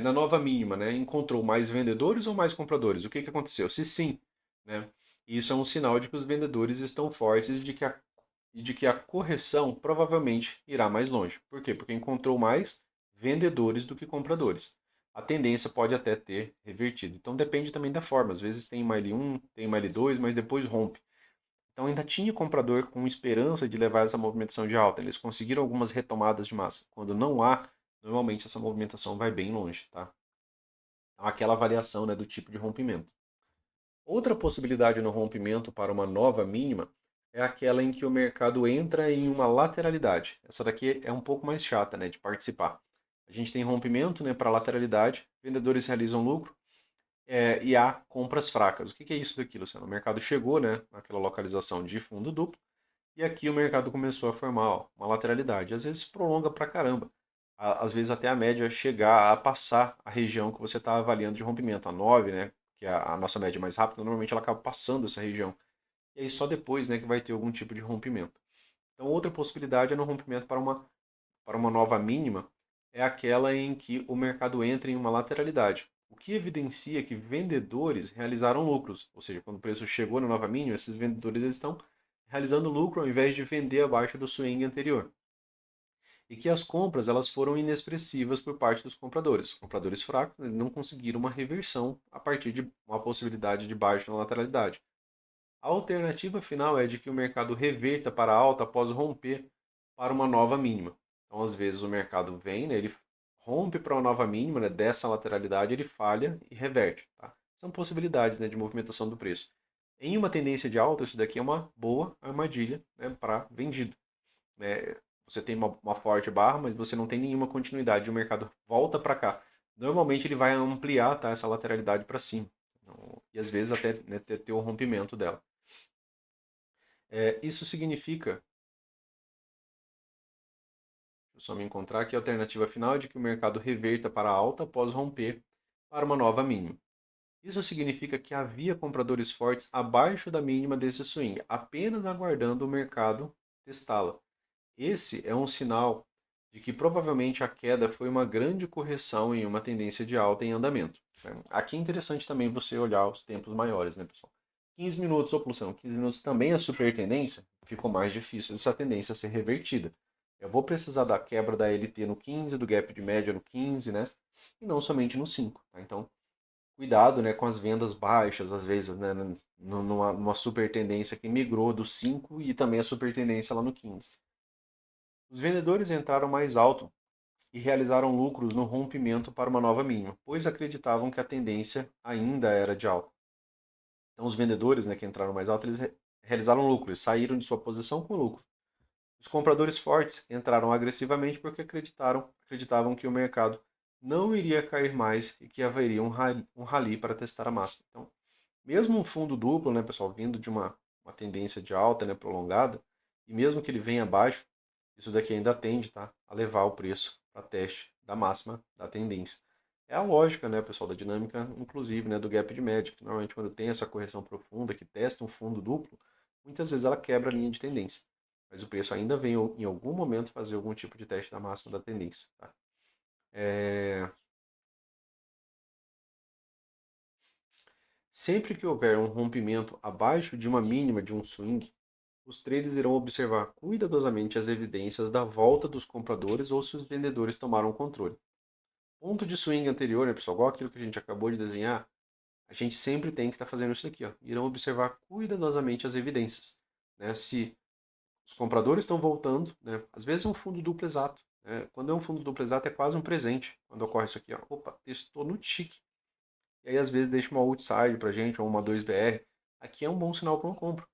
Na nova mínima, né? Encontrou mais vendedores ou mais compradores? O que aconteceu? Se sim, né? Isso é um sinal de que os vendedores estão fortes e de que a correção provavelmente irá mais longe. Por quê? Porque encontrou mais vendedores do que compradores. A tendência pode até ter revertido. Então depende também da forma. Às vezes tem uma L1, tem uma L2, mas depois rompe. Então ainda tinha comprador com esperança de levar essa movimentação de alta. Eles conseguiram algumas retomadas de massa. Quando não há, normalmente essa movimentação vai bem longe. Tá? Então, aquela avaliação, né, do tipo de rompimento. Outra possibilidade no rompimento para uma nova mínima é aquela em que o mercado entra em uma lateralidade. Essa daqui é um pouco mais chata, né, de participar. A gente tem rompimento, né, para lateralidade, vendedores realizam lucro e há compras fracas. O que é isso daqui, Luciano? O mercado chegou, né, naquela localização de fundo duplo e aqui o mercado começou a formar uma lateralidade. Às vezes prolonga para caramba. Às vezes até a média chegar a passar a região que você está avaliando de rompimento, a 9, né, que é a nossa média mais rápida, normalmente ela acaba passando essa região. E aí só depois, né, que vai ter algum tipo de rompimento. Então outra possibilidade é no rompimento para uma nova mínima, é aquela em que o mercado entra em uma lateralidade. O que evidencia que vendedores realizaram lucros, ou seja, quando o preço chegou na nova mínima, esses vendedores eles estão realizando lucro ao invés de vender abaixo do swing anterior. E que as compras elas foram inexpressivas por parte dos compradores. Os compradores fracos não conseguiram uma reversão a partir de uma possibilidade de baixa na lateralidade. A alternativa final é de que o mercado reverta para alta após romper para uma nova mínima. Então, às vezes, o mercado vem, né, ele rompe para uma nova mínima, né, dessa lateralidade, ele falha e reverte. Tá? São possibilidades, né, de movimentação do preço. Em uma tendência de alta, isso daqui é uma boa armadilha, né, para vendido. Né? Você tem uma forte barra, mas você não tem nenhuma continuidade. O mercado volta para cá. Normalmente ele vai ampliar, tá, essa lateralidade para cima. Então, e às vezes até, né, ter o rompimento dela. Isso significa, deixa eu só me encontrar aqui, a alternativa final é de que o mercado reverta para alta após romper para uma nova mínima. Isso significa que havia compradores fortes abaixo da mínima desse swing, apenas aguardando o mercado testá-la. esse é um sinal de que provavelmente a queda foi uma grande correção em uma tendência de alta em andamento. Aqui é interessante também você olhar os tempos maiores, né, pessoal? 15 minutos, ou pulsão, 15 minutos também é super tendência, ficou mais difícil essa tendência ser revertida. Eu vou precisar da quebra da LT no 15, do gap de média no 15, né? E não somente no 5, tá? Então, cuidado, né, com as vendas baixas, às vezes, né, numa super tendência que migrou do 5 e também a super tendência lá no 15. Os vendedores entraram mais alto e realizaram lucros no rompimento para uma nova mínima, pois acreditavam que a tendência ainda era de alta. Então, os vendedores, né, que entraram mais alto, eles realizaram lucro, eles saíram de sua posição com lucro. Os compradores fortes entraram agressivamente porque acreditavam que o mercado não iria cair mais e que haveria um rally para testar a máxima. Então, mesmo um fundo duplo, né, pessoal, vindo de uma tendência de alta, né, prolongada, e mesmo que ele venha abaixo, isso daqui ainda tende, tá, a levar o preço para teste da máxima da tendência. É a lógica, né, pessoal, da dinâmica, inclusive, né, do gap de média, que normalmente quando tem essa correção profunda, que testa um fundo duplo, muitas vezes ela quebra a linha de tendência. Mas o preço ainda vem em algum momento fazer algum tipo de teste da máxima da tendência. Tá? É... Sempre que houver um rompimento abaixo de uma mínima de um swing, os traders irão observar cuidadosamente as evidências da volta dos compradores ou se os vendedores tomaram o controle. Ponto de swing anterior, né, pessoal? Igual aquilo que a gente acabou de desenhar, a gente sempre tem que estar fazendo isso aqui. Ó. Irão observar cuidadosamente as evidências. Né? Se os compradores estão voltando, né? Às vezes é um fundo duplo exato. Né? Quando é um fundo duplo exato é quase um presente. Quando ocorre isso aqui, ó. Opa, testou no tique. E aí às vezes deixa uma outside pra gente, ou uma 2BR. Aqui é um bom sinal para uma compra.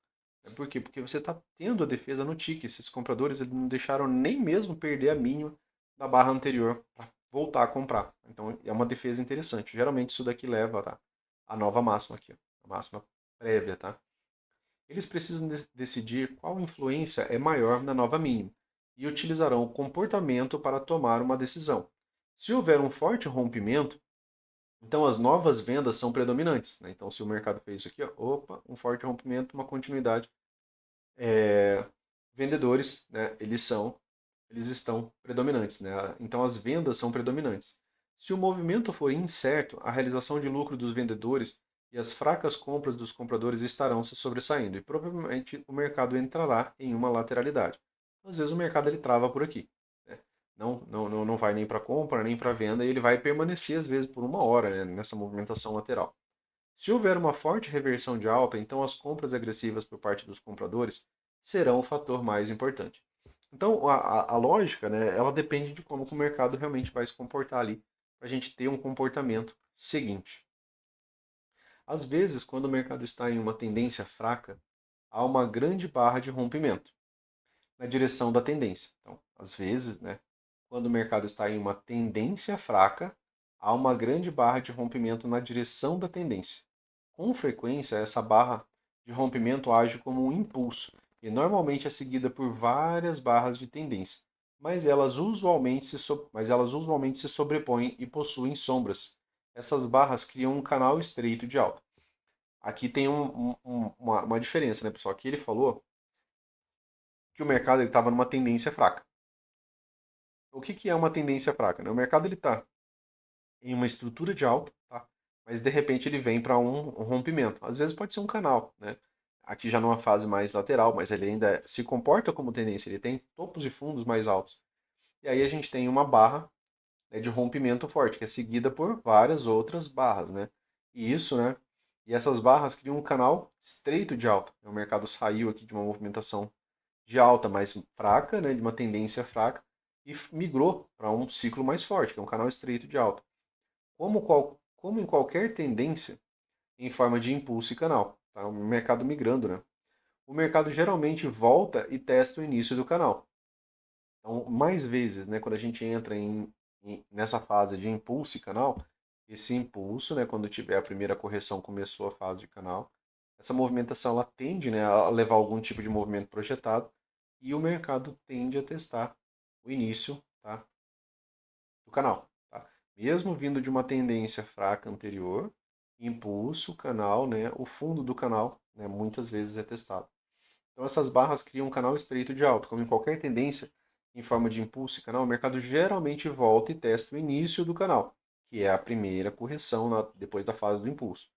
Por quê? Porque você está tendo a defesa no tique. Esses compradores eles não deixaram nem mesmo perder a mínima da barra anterior para voltar a comprar. Então é uma defesa interessante. Geralmente isso daqui leva, tá, a nova máxima aqui, ó, a máxima prévia, tá? Eles precisam decidir qual influência é maior na nova mínima e utilizarão o comportamento para tomar uma decisão. Se houver um forte rompimento, então as novas vendas são predominantes. Né? Então, se o mercado fez isso aqui, ó, opa, um forte rompimento, uma continuidade, vendedores, né, eles estão predominantes. Né? Então, as vendas são predominantes. Se o movimento for incerto, a realização de lucro dos vendedores e as fracas compras dos compradores estarão se sobressaindo e provavelmente o mercado entrará em uma lateralidade. Às vezes o mercado ele trava por aqui. Né? Não vai nem para compra nem para venda e ele vai permanecer às vezes por uma hora, né, nessa movimentação lateral. Se houver uma forte reversão de alta, então as compras agressivas por parte dos compradores serão o fator mais importante. Então, a lógica, né, ela depende de como o mercado realmente vai se comportar ali, para a gente ter um comportamento seguinte. Às vezes, quando o mercado está em uma tendência fraca, há uma grande barra de rompimento na direção da tendência. Então, às vezes, né, quando o mercado está em uma tendência fraca, há uma grande barra de rompimento na direção da tendência. Com frequência, essa barra de rompimento age como um impulso e normalmente é seguida por várias barras de tendência, mas elas usualmente se sobrepõem e possuem sombras. Essas barras criam um canal estreito de alta. Aqui tem uma diferença, né, pessoal? Aqui ele falou que o mercado estava numa tendência fraca. O que é uma tendência fraca? Né? O mercado está em uma estrutura de alta, tá? Mas de repente ele vem para um rompimento. Às vezes pode ser um canal, né? Aqui já numa fase mais lateral, mas ele ainda se comporta como tendência, ele tem topos e fundos mais altos. E aí a gente tem uma barra, né, de rompimento forte, que é seguida por várias outras barras, né? E isso, né? E essas barras criam um canal estreito de alta. O mercado saiu aqui de uma movimentação de alta mais fraca, né, de uma tendência fraca, e migrou para um ciclo mais forte, que é um canal estreito de alta. Como em qualquer tendência, em forma de impulso e canal. Tá? O mercado migrando, né? O mercado geralmente volta e testa o início do canal. Então, mais vezes, né, quando a gente entra nessa fase de impulso e canal, esse impulso, né, quando tiver a primeira correção, começou a fase de canal, essa movimentação ela tende, né, a levar algum tipo de movimento projetado e o mercado tende a testar o início, tá, do canal. Tá? Mesmo vindo de uma tendência fraca anterior, impulso, canal, né, o fundo do canal, né, muitas vezes é testado. Então essas barras criam um canal estreito de alta. Como em qualquer tendência em forma de impulso e canal, o mercado geralmente volta e testa o início do canal, que é a primeira correção depois da fase do impulso.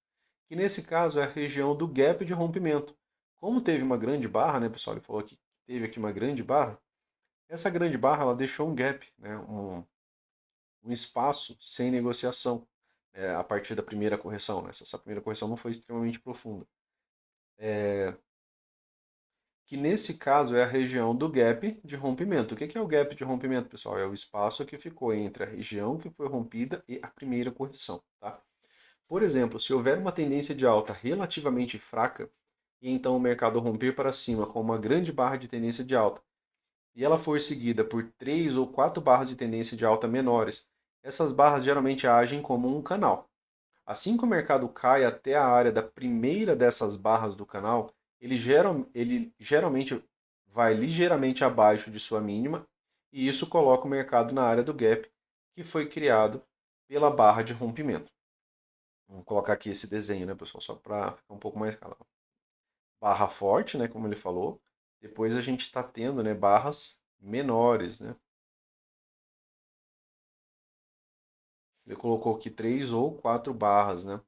Que nesse caso é a região do gap de rompimento. Como teve uma grande barra, né, pessoal? Ele falou que teve aqui uma grande barra. Essa grande barra ela deixou um gap, né, um espaço sem negociação a partir da primeira correção. Né? Essa primeira correção não foi extremamente profunda. Que nesse caso é a região do gap de rompimento. O que é o gap de rompimento, pessoal? É o espaço que ficou entre a região que foi rompida e a primeira correção. Tá? Por exemplo, se houver uma tendência de alta relativamente fraca, e então o mercado romper para cima com uma grande barra de tendência de alta, e ela for seguida por 3 ou 4 barras de tendência de alta menores, essas barras geralmente agem como um canal. Assim que o mercado cai até a área da primeira dessas barras do canal, ele geralmente vai ligeiramente abaixo de sua mínima, e isso coloca o mercado na área do gap que foi criado pela barra de rompimento. Vamos colocar aqui esse desenho, né, pessoal, só para ficar um pouco mais claro. Barra forte, né, como ele falou. Depois a gente está tendo, né, barras menores, né. Ele colocou aqui 3 ou 4 barras, né.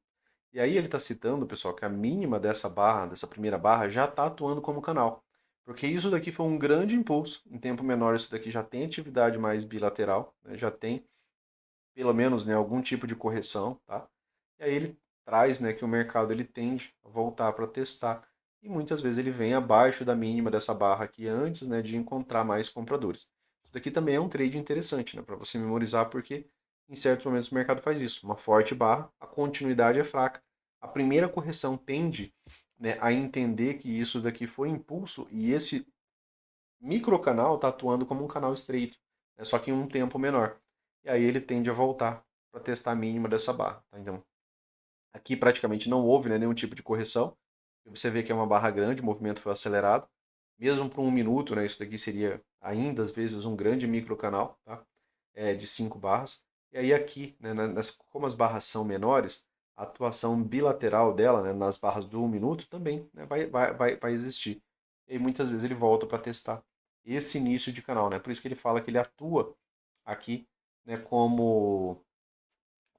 E aí ele está citando, pessoal, que a mínima dessa barra, dessa primeira barra, já está atuando como canal. Porque isso daqui foi um grande impulso. Em tempo menor, isso daqui já tem atividade mais bilateral, né, já tem pelo menos, né, algum tipo de correção, tá? E aí ele traz, né, que o mercado ele tende a voltar para testar e muitas vezes ele vem abaixo da mínima dessa barra aqui antes, né, de encontrar mais compradores. Isso daqui também é um trade interessante, né, para você memorizar porque em certos momentos o mercado faz isso, uma forte barra, a continuidade é fraca, a primeira correção tende, né, a entender que isso daqui foi impulso e esse microcanal está atuando como um canal estreito, né, só que em um tempo menor. E aí ele tende a voltar para testar a mínima dessa barra. Tá? Então, aqui praticamente não houve, né, nenhum tipo de correção. Você vê que é uma barra grande, o movimento foi acelerado. Mesmo por 1 minuto, né, isso daqui seria ainda às vezes um grande microcanal, tá? De 5 barras. E aí aqui, né, como as barras são menores, a atuação bilateral dela, né, nas barras do 1 minuto também, né, vai existir. E aí muitas vezes ele volta para testar esse início de canal, né? Por isso que ele fala que ele atua aqui, né, como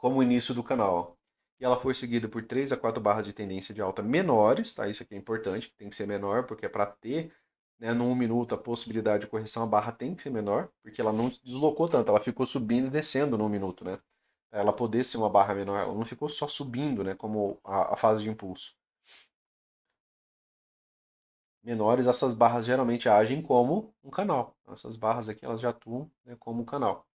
o início do canal. Ó. E ela foi seguida por 3 a 4 barras de tendência de alta menores, tá? Isso aqui é importante, tem que ser menor, porque é para ter, né, no 1 minuto a possibilidade de correção, a barra tem que ser menor, porque ela não deslocou tanto, ela ficou subindo e descendo no 1 minuto, né? Ela poder ser uma barra menor, ela não ficou só subindo, né, como a fase de impulso. Menores, essas barras geralmente agem como um canal. Essas barras aqui elas já atuam, né, como um canal.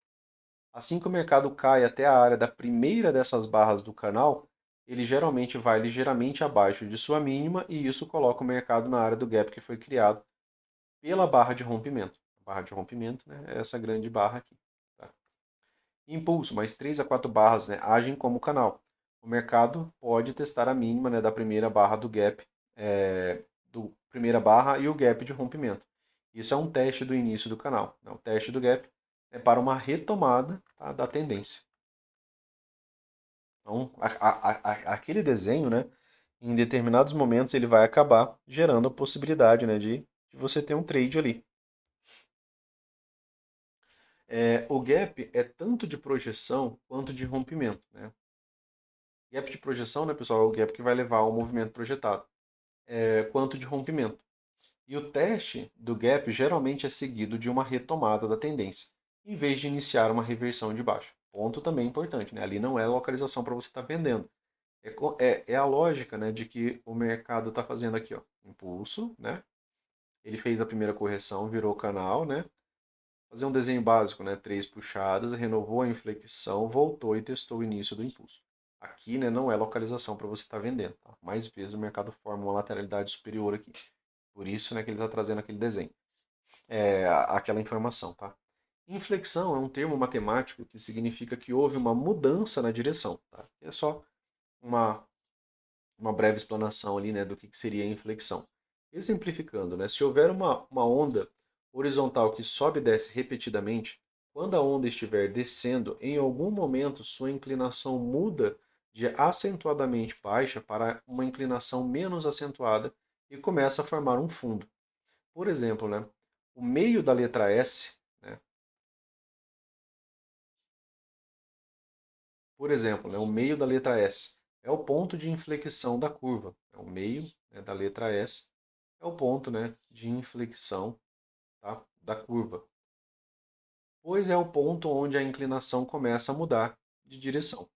Assim que o mercado cai até a área da primeira dessas barras do canal, ele geralmente vai ligeiramente abaixo de sua mínima e isso coloca o mercado na área do gap que foi criado pela barra de rompimento. A barra de rompimento, né, é essa grande barra aqui. Tá? Impulso, mais 3 a 4 barras, né, agem como canal. O mercado pode testar a mínima, né, da primeira barra do gap, do primeira barra e o gap de rompimento. Isso é um teste do início do canal. Né? O teste do gap é para uma retomada, tá, da tendência. Então, aquele desenho, né, em determinados momentos ele vai acabar gerando a possibilidade, né, de você ter um trade ali. O gap é tanto de projeção quanto de rompimento. Né? Gap de projeção, né, pessoal, é o gap que vai levar ao movimento projetado, quanto de rompimento. E o teste do gap geralmente é seguido de uma retomada da tendência, em vez de iniciar uma reversão de baixo. Ponto também importante, né? Ali não é localização para você estar vendendo. É a lógica, né, de que o mercado está fazendo aqui, ó, impulso, né? Ele fez a primeira correção, virou canal, né? Fazer um desenho básico, né? 3 puxadas, renovou a inflexão, voltou e testou o início do impulso. Aqui, né, não é localização para você estar vendendo. Tá? Mais vezes o mercado forma uma lateralidade superior aqui. Por isso, né, que ele está trazendo aquele desenho, aquela informação, tá? Inflexão é um termo matemático que significa que houve uma mudança na direção, tá? É só uma uma breve explanação ali, né, do que seria a inflexão. Exemplificando, né, se houver uma onda horizontal que sobe e desce repetidamente, quando a onda estiver descendo, em algum momento sua inclinação muda de acentuadamente baixa para uma inclinação menos acentuada e começa a formar um fundo. Por exemplo, né, o meio da letra S, né, por exemplo, né, o meio da letra S é o ponto de inflexão da curva. É o meio, né, da letra S é o ponto, né, de inflexão, tá, da curva, pois é o ponto onde a inclinação começa a mudar de direção.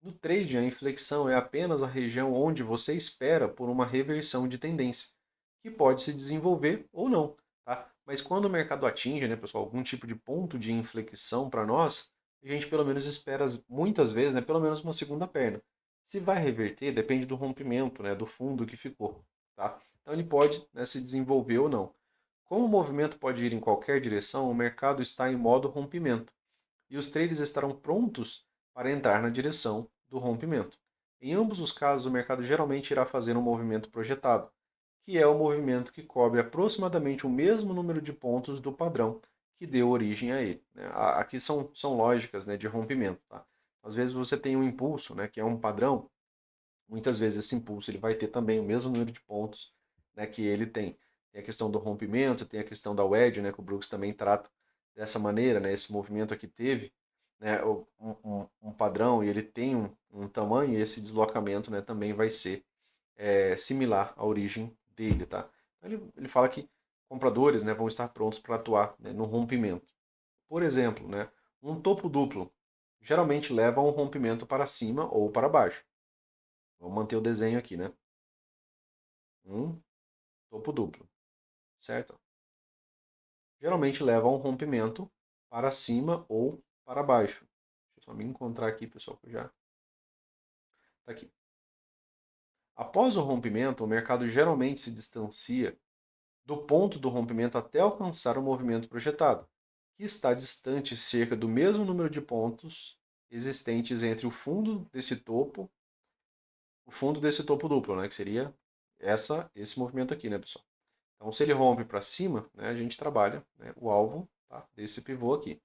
No trading, a inflexão é apenas a região onde você espera por uma reversão de tendência, que pode se desenvolver ou não. Tá? Mas quando o mercado atinge, né, pessoal, algum tipo de ponto de inflexão para nós, a gente pelo menos espera muitas vezes, né, pelo menos uma segunda perna. Se vai reverter, depende do rompimento, né, do fundo que ficou. Tá? Então ele pode, né, se desenvolver ou não. Como o movimento pode ir em qualquer direção, o mercado está em modo rompimento e os traders estarão prontos para entrar na direção do rompimento. Em ambos os casos, o mercado geralmente irá fazer um movimento projetado, que é o movimento que cobre aproximadamente o mesmo número de pontos do padrão que deu origem a ele. Aqui são lógicas, né, de rompimento. Tá? Às vezes você tem um impulso, né, que é um padrão, muitas vezes esse impulso ele vai ter também o mesmo número de pontos, né, que ele tem. Tem a questão do rompimento, tem a questão da wedge, né, que o Brooks também trata dessa maneira, né, esse movimento aqui teve, né, um padrão e ele tem um tamanho, e esse deslocamento, né, também vai ser similar à origem dele. Tá? Ele fala que compradores, né, vão estar prontos para atuar, né, no rompimento. Por exemplo, né, um topo duplo geralmente leva a um rompimento para cima ou para baixo. Vamos manter o desenho aqui, né? Um topo duplo, certo? Geralmente leva a um rompimento para cima ou para baixo. Deixa eu só me encontrar aqui, pessoal, que já está aqui. Após o rompimento, o mercado geralmente se distancia do ponto do rompimento até alcançar o movimento projetado, que está distante cerca do mesmo número de pontos existentes entre o fundo desse topo duplo, né, que seria esse movimento aqui, né, pessoal? Então, se ele rompe para cima, né, a gente trabalha, né, o alvo, tá, desse pivô aqui.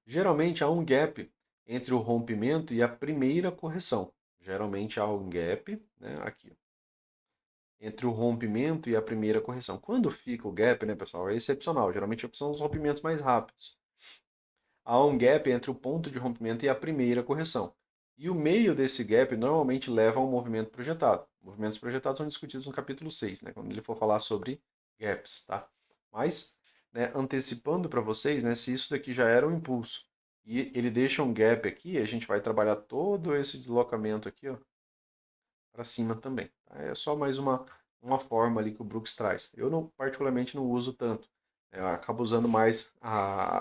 Geralmente há um gap entre o rompimento e a primeira correção. Geralmente há um gap, né, aqui, entre o rompimento e a primeira correção. Quando fica o gap, né, pessoal, é excepcional. Geralmente são os rompimentos mais rápidos. Há um gap entre o ponto de rompimento e a primeira correção. E o meio desse gap normalmente leva a um movimento projetado. Movimentos projetados são discutidos no capítulo 6, né, quando ele for falar sobre gaps. Tá? Mas, né, antecipando para vocês, né, se isso daqui já era um impulso e ele deixa um gap aqui, a gente vai trabalhar todo esse deslocamento aqui, ó, para cima também. Tá? É só mais uma forma ali que o Brooks traz. Eu não, particularmente não uso tanto. Eu acabo usando mais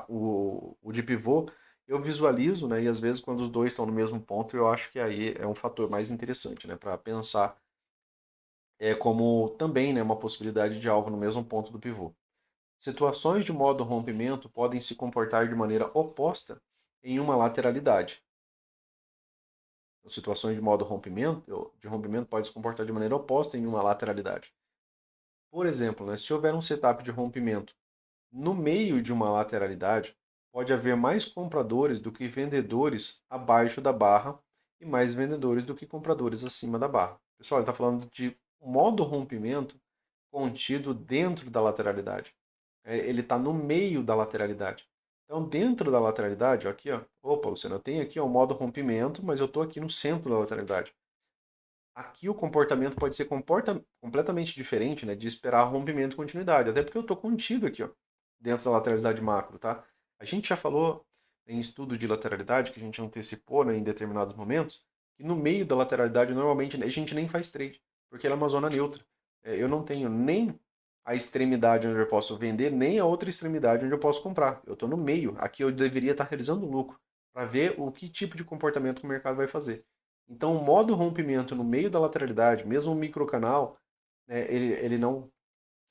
o de pivô. Eu visualizo, né, e às vezes quando os dois estão no mesmo ponto, eu acho que aí é um fator mais interessante, né, para pensar como também, né, uma possibilidade de alvo no mesmo ponto do pivô. Situações de modo rompimento podem se comportar de maneira oposta em uma lateralidade. Situações de rompimento pode se comportar de maneira oposta em uma lateralidade. Por exemplo, né, se houver um setup de rompimento no meio de uma lateralidade, pode haver mais compradores do que vendedores abaixo da barra e mais vendedores do que compradores acima da barra. Pessoal, ele está falando de modo rompimento contido dentro da lateralidade. Ele está no meio da lateralidade. Então, dentro da lateralidade, aqui, ó, opa, Luciano, eu tenho aqui o modo rompimento, mas eu estou aqui no centro da lateralidade. Aqui o comportamento pode ser completamente diferente, né, de esperar rompimento e continuidade, até porque eu estou contido aqui, ó, dentro da lateralidade macro, tá? A gente já falou em estudo de lateralidade, que a gente antecipou, né, em determinados momentos, que no meio da lateralidade normalmente a gente nem faz trade, porque ela é uma zona neutra. Eu não tenho nem a extremidade onde eu posso vender, nem a outra extremidade onde eu posso comprar. Eu estou no meio. Aqui eu deveria estar realizando lucro para ver o que tipo de comportamento que o mercado vai fazer. Então, o modo rompimento no meio da lateralidade, mesmo um microcanal, né, ele não,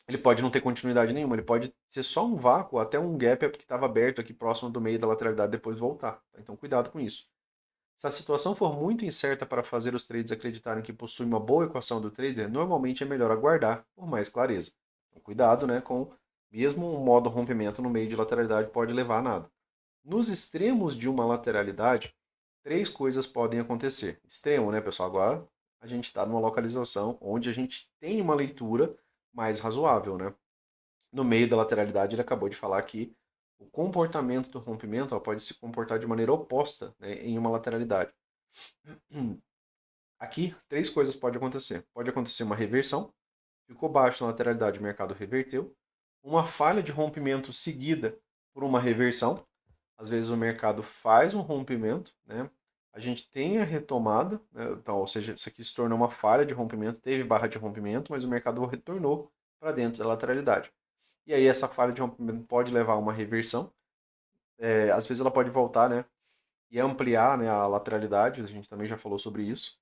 ele pode não ter continuidade nenhuma, ele pode ser só um vácuo até um gap que estava aberto aqui próximo do meio da lateralidade depois voltar. Tá? Então, cuidado com isso. Se a situação for muito incerta para fazer os traders acreditarem que possui uma boa equação do trader, normalmente é melhor aguardar por mais clareza. Então, cuidado, né, com mesmo um modo rompimento no meio de lateralidade pode levar a nada. Nos extremos de uma lateralidade, três coisas podem acontecer. Extremo, né, pessoal? Agora a gente está numa localização onde a gente tem uma leitura mais razoável, né? No meio da lateralidade, ele acabou de falar que o comportamento do rompimento ó, pode se comportar de maneira oposta, né, em uma lateralidade. Aqui, três coisas podem acontecer. Pode acontecer uma reversão, ficou baixo na lateralidade, o mercado reverteu. Uma falha de rompimento seguida por uma reversão. Às vezes o mercado faz um rompimento, né? A gente tem a retomada, né? Então, ou seja, isso aqui se tornou uma falha de rompimento, teve barra de rompimento, mas o mercado retornou para dentro da lateralidade. E aí essa falha de rompimento pode levar a uma reversão. Às vezes ela pode voltar, né? E ampliar, né, a lateralidade, a gente também já falou sobre isso.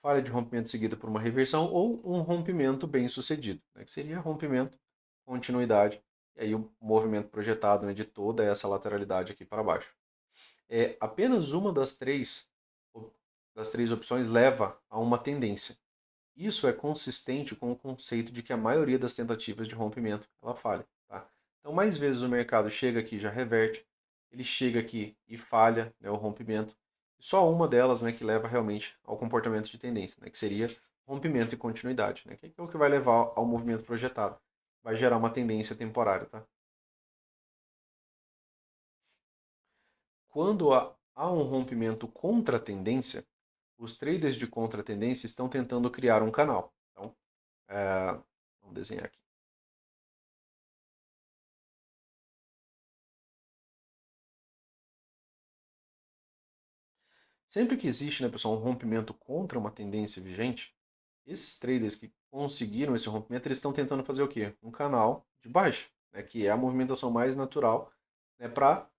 Falha de rompimento seguida por uma reversão ou um rompimento bem sucedido, né, que seria rompimento, continuidade, e aí o movimento projetado, né, de toda essa lateralidade aqui para baixo. Apenas uma das três opções leva a uma tendência. Isso é consistente com o conceito de que a maioria das tentativas de rompimento ela falha. Tá? Então, mais vezes o mercado chega aqui e já reverte, ele chega aqui e falha, né, o rompimento. Só uma delas, né, que leva realmente ao comportamento de tendência, né, que seria rompimento e continuidade, né, que é o que vai levar ao movimento projetado. Vai gerar uma tendência temporária. Tá? Quando há um rompimento contra a tendência, os traders de contra-tendência estão tentando criar um canal. Então, vamos desenhar aqui. Sempre que existe, né, pessoal, um rompimento contra uma tendência vigente, esses traders que conseguiram esse rompimento, eles estão tentando fazer o quê? Um canal de baixa, né, que é a movimentação mais natural, né, para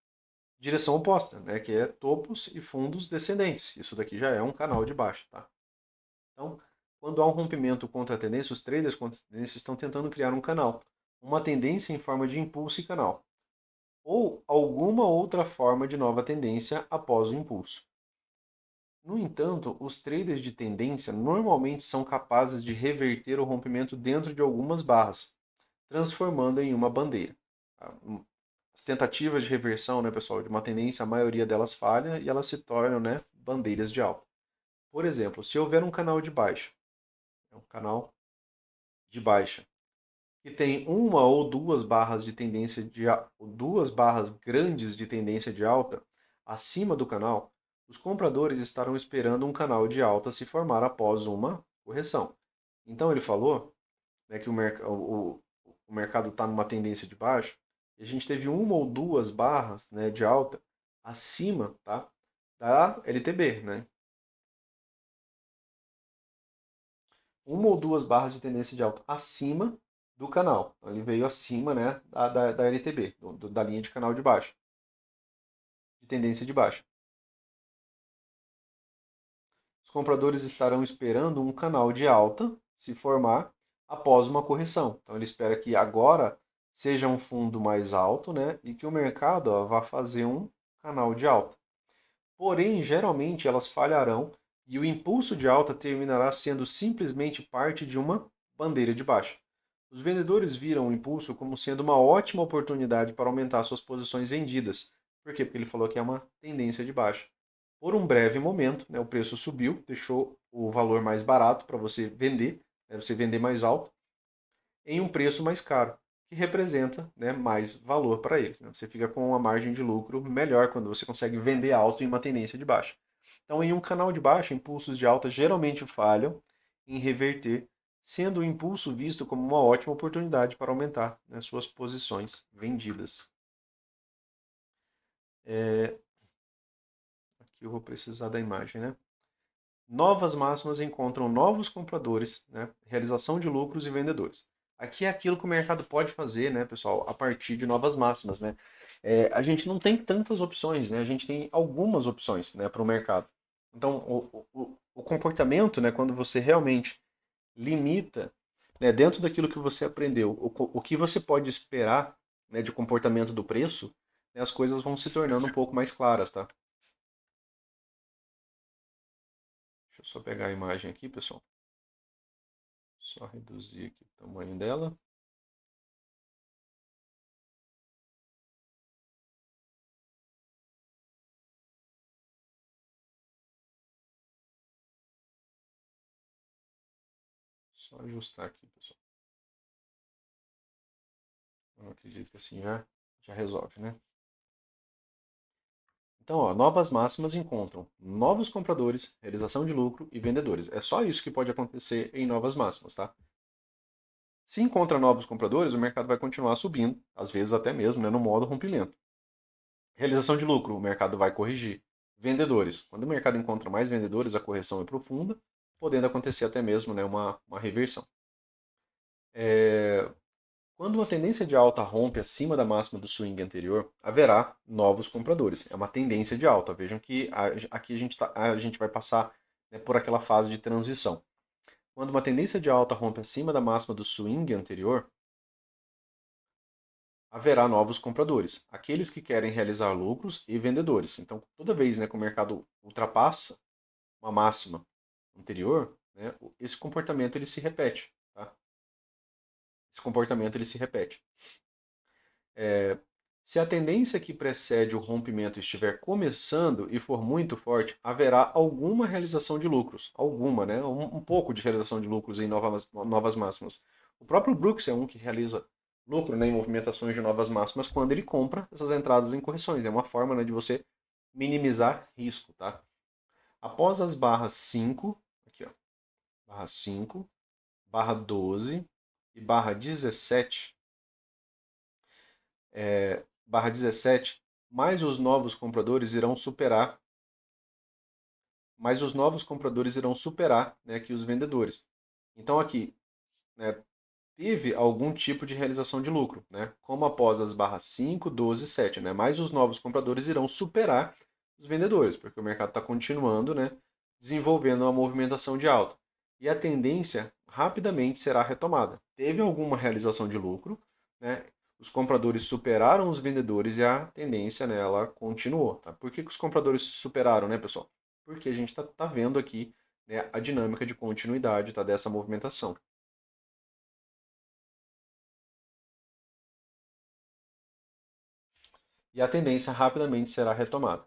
direção oposta, né, que é topos e fundos descendentes. Isso daqui já é um canal de baixa. Tá? Então, quando há um rompimento contra a tendência, os traders contra a tendência estão tentando criar um canal, uma tendência em forma de impulso e canal, ou alguma outra forma de nova tendência após o impulso. No entanto, os traders de tendência normalmente são capazes de reverter o rompimento dentro de algumas barras, transformando em uma bandeira. As tentativas de reversão, né, pessoal, de uma tendência, a maioria delas falha e elas se tornam, né, bandeiras de alta. Por exemplo, se houver um canal de baixa, é um canal de baixa, que tem uma ou duas barras de tendência duas barras grandes de tendência de alta acima do canal, os compradores estarão esperando um canal de alta se formar após uma correção. Então ele falou, né, que o mercado está numa tendência de baixa e a gente teve uma ou duas barras, né, de alta acima, tá, da LTB, né? Uma ou duas barras de tendência de alta acima do canal. Então, ele veio acima, né, da LTB, da linha de canal de baixa, de tendência de baixa. Os compradores estarão esperando um canal de alta se formar após uma correção. Então ele espera que agora seja um fundo mais alto, né, e que o mercado vá fazer um canal de alta. Porém, geralmente elas falharão e o impulso de alta terminará sendo simplesmente parte de uma bandeira de baixa. Os vendedores viram o impulso como sendo uma ótima oportunidade para aumentar suas posições vendidas. Por quê? Porque ele falou que é uma tendência de baixa. Por um breve momento, né, o preço subiu, deixou o valor mais barato para você vender, né, você vender mais alto, em um preço mais caro, que representa, né, mais valor para eles. Né? Você fica com uma margem de lucro melhor quando você consegue vender alto em uma tendência de baixa. Então, em um canal de baixa, impulsos de alta geralmente falham em reverter, sendo o impulso visto como uma ótima oportunidade para aumentar, né, suas posições vendidas. Aqui eu vou precisar da imagem, né? Novas máximas encontram novos compradores, né? Realização de lucros e vendedores. Aqui é aquilo que o mercado pode fazer, né, pessoal, a partir de novas máximas, né? A gente não tem tantas opções, né? A gente tem algumas opções, né, para o mercado. Então, o comportamento, né, quando você realmente limita, né, dentro daquilo que você aprendeu, o que você pode esperar, né, de comportamento do preço, né, as coisas vão se tornando um pouco mais claras, tá? Deixa eu só pegar a imagem aqui, pessoal. Só reduzir aqui o tamanho dela. Só ajustar aqui, pessoal. Eu acredito que assim já resolve, né? Então, ó, novas máximas encontram novos compradores, realização de lucro e vendedores. É só isso que pode acontecer em novas máximas, tá? Se encontra novos compradores, o mercado vai continuar subindo, às vezes até mesmo, né, no modo rompimento. Realização de lucro, o mercado vai corrigir. Vendedores, quando o mercado encontra mais vendedores, a correção é profunda, podendo acontecer até mesmo, né, uma reversão. Quando uma tendência de alta rompe acima da máxima do swing anterior, haverá novos compradores. É uma tendência de alta. Vejam que aqui a gente vai passar, né, por aquela fase de transição. Quando uma tendência de alta rompe acima da máxima do swing anterior, haverá novos compradores, aqueles que querem realizar lucros e vendedores. Então, toda vez, né, que o mercado ultrapassa uma máxima anterior, né, esse comportamento ele se repete. Tá? Esse comportamento ele se repete. Se a tendência que precede o rompimento estiver começando e for muito forte, haverá alguma realização de lucros. Alguma, né? Um pouco de realização de lucros em novas máximas. O próprio Brooks é um que realiza lucro, né, em movimentações de novas máximas quando ele compra essas entradas em correções. É uma forma, né, de você minimizar risco. Tá? Após as barras 5, aqui ó, barra 5, barra 12 e barra 17, barra 17, mais os novos compradores irão superar, né, que os vendedores. Então aqui, né, teve algum tipo de realização de lucro, né, como após as barras 5, 12 e 7, né, mais os novos compradores irão superar os vendedores, porque o mercado está continuando, né, desenvolvendo uma movimentação de alta. E a tendência rapidamente será retomada. Teve alguma realização de lucro, né, os compradores superaram os vendedores e a tendência, né, ela continuou. Tá? Por que os compradores superaram, né, pessoal? Porque a gente está vendo aqui, né, a dinâmica de continuidade, tá, dessa movimentação. E a tendência rapidamente será retomada.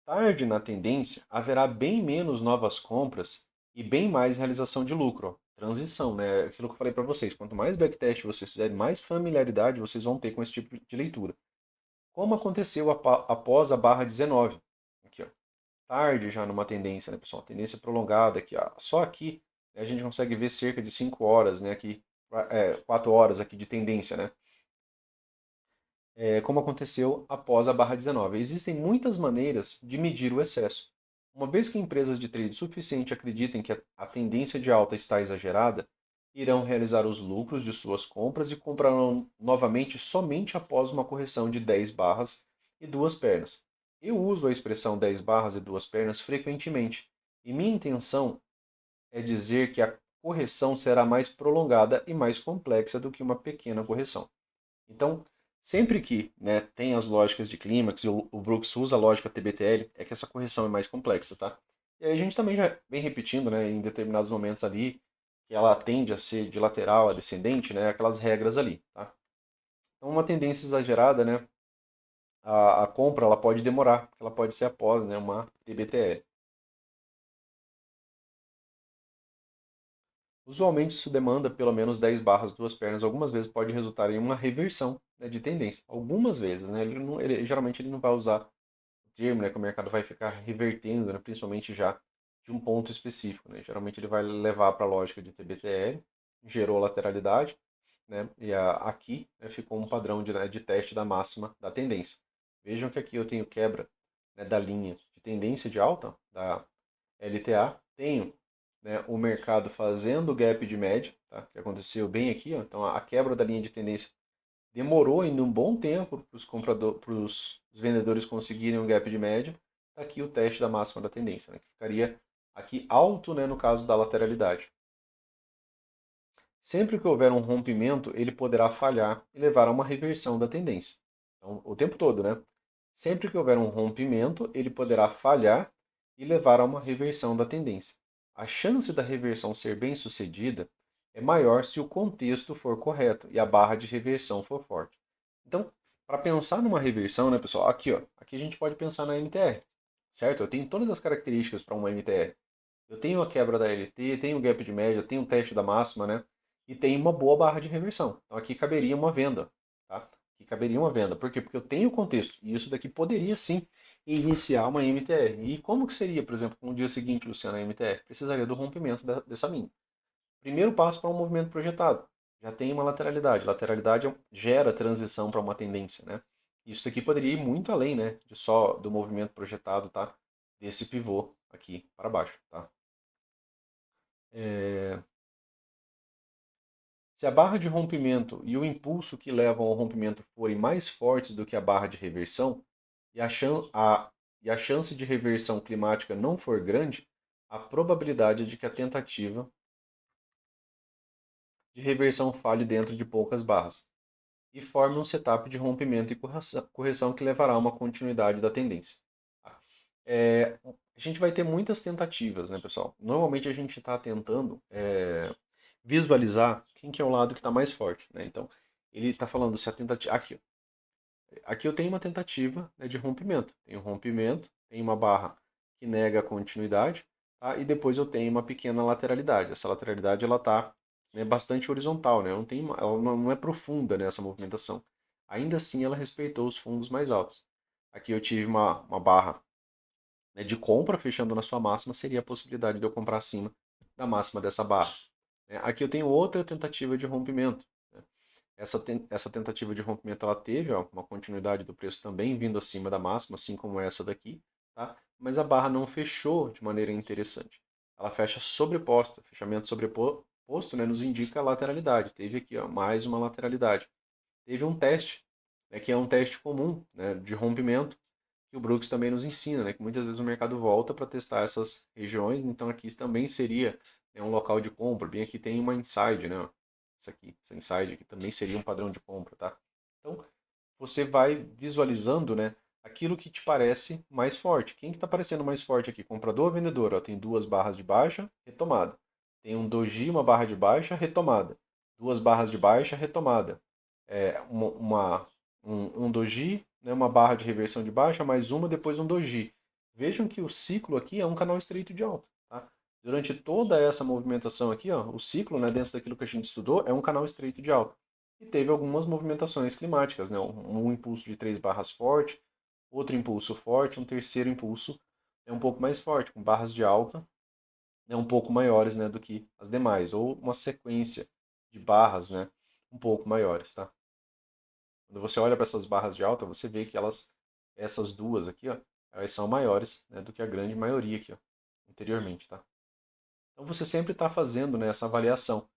Tarde na tendência, haverá bem menos novas compras e bem mais realização de lucro. Ó. Transição, né? Aquilo que eu falei para vocês. Quanto mais backtest vocês fizerem, mais familiaridade vocês vão ter com esse tipo de leitura. Como aconteceu após a barra 19. Aqui, ó. Tarde já numa tendência, né, pessoal? Tendência prolongada aqui, ó. Só aqui, né, a gente consegue ver cerca de 5 horas, né? Aqui, 4 horas aqui de tendência, né? Como aconteceu após a barra 19. Existem muitas maneiras de medir o excesso. Uma vez que empresas de trade suficiente acreditem que a tendência de alta está exagerada, irão realizar os lucros de suas compras e comprarão novamente somente após uma correção de 10 barras e duas pernas. Eu uso a expressão 10 barras e duas pernas frequentemente, e minha intenção é dizer que a correção será mais prolongada e mais complexa do que uma pequena correção. Então, sempre que, né, tem as lógicas de clímax e o Brooks usa a lógica TBTL, é que essa correção é mais complexa, tá? E aí a gente também já vem repetindo, né, em determinados momentos ali, que ela tende a ser de lateral a descendente, né, aquelas regras ali, tá? Então, uma tendência exagerada, né, a compra ela pode demorar, porque ela pode ser após, né, uma TBTL. Usualmente isso demanda pelo menos 10 barras, duas pernas. Algumas vezes pode resultar em uma reversão, né, de tendência. Algumas vezes, né? Geralmente ele não vai usar o termo, né, que o mercado vai ficar revertendo, né, principalmente já de um ponto específico. Né? Geralmente ele vai levar para a lógica de TBTL, gerou lateralidade, né, e aqui, né, ficou um padrão de, né, de teste da máxima da tendência. Vejam que aqui eu tenho quebra, né, da linha de tendência de alta, da LTA, tenho, né, o mercado fazendo o gap de média, tá? Que aconteceu bem aqui, ó. Então a quebra da linha de tendência demorou ainda um bom tempo para os vendedores conseguirem um gap de média. Tá aqui o teste da máxima da tendência, né, que ficaria aqui alto, né, no caso da lateralidade. Sempre que houver um rompimento, ele poderá falhar e levar a uma reversão da tendência. Então, o tempo todo, né? Sempre que houver um rompimento, ele poderá falhar e levar a uma reversão da tendência. A chance da reversão ser bem sucedida é maior se o contexto for correto e a barra de reversão for forte. Então, para pensar numa reversão, né, pessoal? Aqui, ó, aqui a gente pode pensar na MTR, certo? Eu tenho todas as características para uma MTR. Eu tenho a quebra da LT, tenho o gap de média, tenho o teste da máxima, né? E tenho uma boa barra de reversão. Então aqui caberia uma venda, tá? Aqui caberia uma venda. Por quê? Porque eu tenho o contexto. E isso daqui poderia sim iniciar uma MTR. E como que seria, por exemplo, no dia seguinte, Luciano, a MTR? Precisaria do rompimento dessa mínima. Primeiro passo para um movimento projetado. Já tem uma lateralidade. Lateralidade gera transição para uma tendência, né? Isso aqui poderia ir muito além, né, de só do movimento projetado, tá? Desse pivô aqui para baixo, tá? Se a barra de rompimento e o impulso que levam ao rompimento forem mais fortes do que a barra de reversão e a chance de reversão climática não for grande, a probabilidade de que a tentativa de reversão falhe dentro de poucas barras e forme um setup de rompimento e correção que levará a uma continuidade da tendência. A gente vai ter muitas tentativas, né, pessoal? Normalmente a gente está tentando visualizar quem que é o lado que está mais forte, né? Então, ele está falando se a tentativa... Aqui eu tenho uma tentativa, né, de rompimento. Tem um rompimento, tem uma barra que nega a continuidade, tá? E depois eu tenho uma pequena lateralidade. Essa lateralidade ela está, né, bastante horizontal, né? Ela não é profunda nessa movimentação. Ainda assim, ela respeitou os fundos mais altos. Aqui eu tive uma barra, né, de compra fechando na sua máxima, seria a possibilidade de eu comprar acima da máxima dessa barra. Aqui eu tenho outra tentativa de rompimento. Né? Essa tentativa de rompimento ela teve uma continuidade do preço também vindo acima da máxima, assim como essa daqui, tá? Mas a barra não fechou de maneira interessante. Ela fecha sobreposta. Fechamento sobreposto, né, nos indica a lateralidade. Teve aqui mais uma lateralidade. Teve um teste, né, que é um teste comum, né, de rompimento, que o Brooks também nos ensina, né, que muitas vezes o mercado volta para testar essas regiões, então aqui também seria, né, um local de compra. Bem aqui tem uma inside, né, essa inside aqui também seria um padrão de compra, tá? Então você vai visualizando, né, aquilo que te parece mais forte. Quem que está parecendo mais forte aqui? Comprador ou vendedor? Ó, tem duas barras de baixa, retomada. Tem um doji, uma barra de baixa, retomada. Duas barras de baixa, retomada. Um doji, né, uma barra de reversão de baixa, mais uma, depois um doji. Vejam que o ciclo aqui é um canal estreito de alta. Tá? Durante toda essa movimentação aqui, ó, o ciclo, né, dentro daquilo que a gente estudou, é um canal estreito de alta. E teve algumas movimentações climáticas, né? Um impulso de 3 barras forte, outro impulso forte, um terceiro impulso um pouco mais forte, com barras de alta, né, um pouco maiores, né, do que as demais, ou uma sequência de barras, né, um pouco maiores, tá? Quando você olha para essas barras de alta, você vê que essas duas aqui, ó, elas são maiores, né, do que a grande maioria aqui, ó, anteriormente, tá? Então você sempre está fazendo, né, essa avaliação,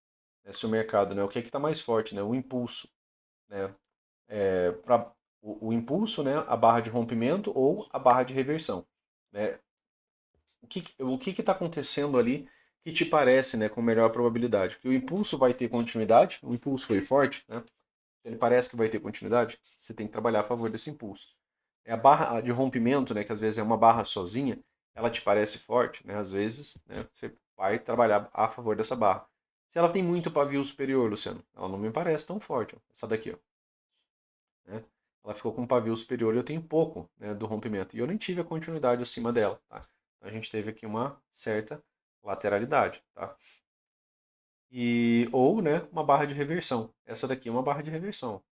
né, se o mercado, né, o que é que está mais forte, né, o impulso, né, para o impulso, né, a barra de rompimento ou a barra de reversão, né? O que está acontecendo ali que te parece, né, com melhor probabilidade? Que o impulso vai ter continuidade, o impulso foi forte, né? Ele parece que vai ter continuidade, você tem que trabalhar a favor desse impulso. É a barra de rompimento, né, que às vezes é uma barra sozinha, ela te parece forte, né? Às vezes, né, você vai trabalhar a favor dessa barra. Se ela tem muito pavio superior, Luciano, ela não me parece tão forte, ó. Essa daqui, ó, né? Ela ficou com um pavio superior e eu tenho pouco, né, do rompimento. E eu nem tive a continuidade acima dela, tá? Então a gente teve aqui uma certa lateralidade, tá? Ou, né, uma barra de reversão. Essa daqui é uma barra de reversão.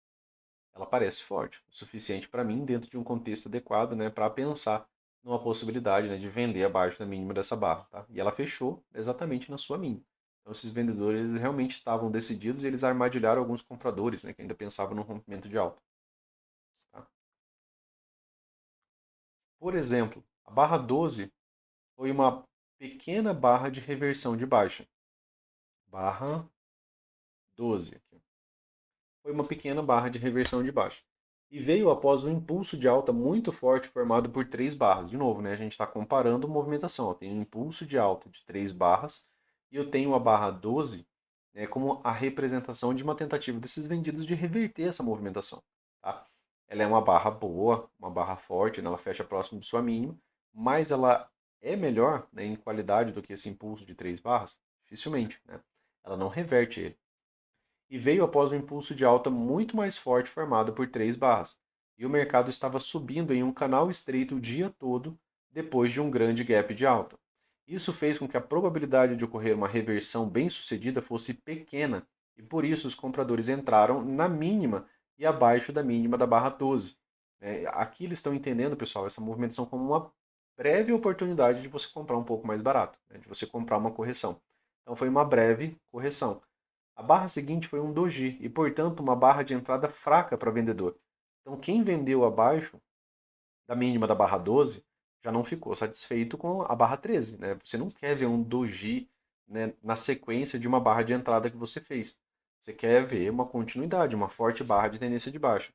Ela parece forte, o suficiente para mim, dentro de um contexto adequado, né, para pensar numa possibilidade, né, de vender abaixo da mínima dessa barra, tá? E ela fechou exatamente na sua mínima. Então esses vendedores realmente estavam decididos e eles armadilharam alguns compradores, né, que ainda pensavam no rompimento de alta. Tá? Por exemplo, a barra 12 foi uma pequena barra de reversão de baixa. Barra 12. Aqui. Foi uma pequena barra de reversão de baixa. E veio após um impulso de alta muito forte formado por 3 barras. De novo, né, a gente está comparando movimentação. Eu tenho um impulso de alta de 3 barras e eu tenho a barra 12, né, como a representação de uma tentativa desses vendidos de reverter essa movimentação. Tá? Ela é uma barra boa, uma barra forte, né, ela fecha próximo de sua mínima, mas ela é melhor, né, em qualidade do que esse impulso de 3 barras? Dificilmente. Né? Ela não reverte ele e veio após um impulso de alta muito mais forte formado por 3 barras. E o mercado estava subindo em um canal estreito o dia todo depois de um grande gap de alta. Isso fez com que a probabilidade de ocorrer uma reversão bem-sucedida fosse pequena, e por isso os compradores entraram na mínima e abaixo da mínima da barra 12. Aqui eles estão entendendo, pessoal, essa movimentação como uma breve oportunidade de você comprar um pouco mais barato, né, de você comprar uma correção. Então foi uma breve correção. A barra seguinte foi um doji e, portanto, uma barra de entrada fraca para vendedor. Então quem vendeu abaixo da mínima da barra 12 já não ficou satisfeito com a barra 13, né? Você não quer ver um doji, né, na sequência de uma barra de entrada que você fez. Você quer ver uma continuidade, uma forte barra de tendência de baixa.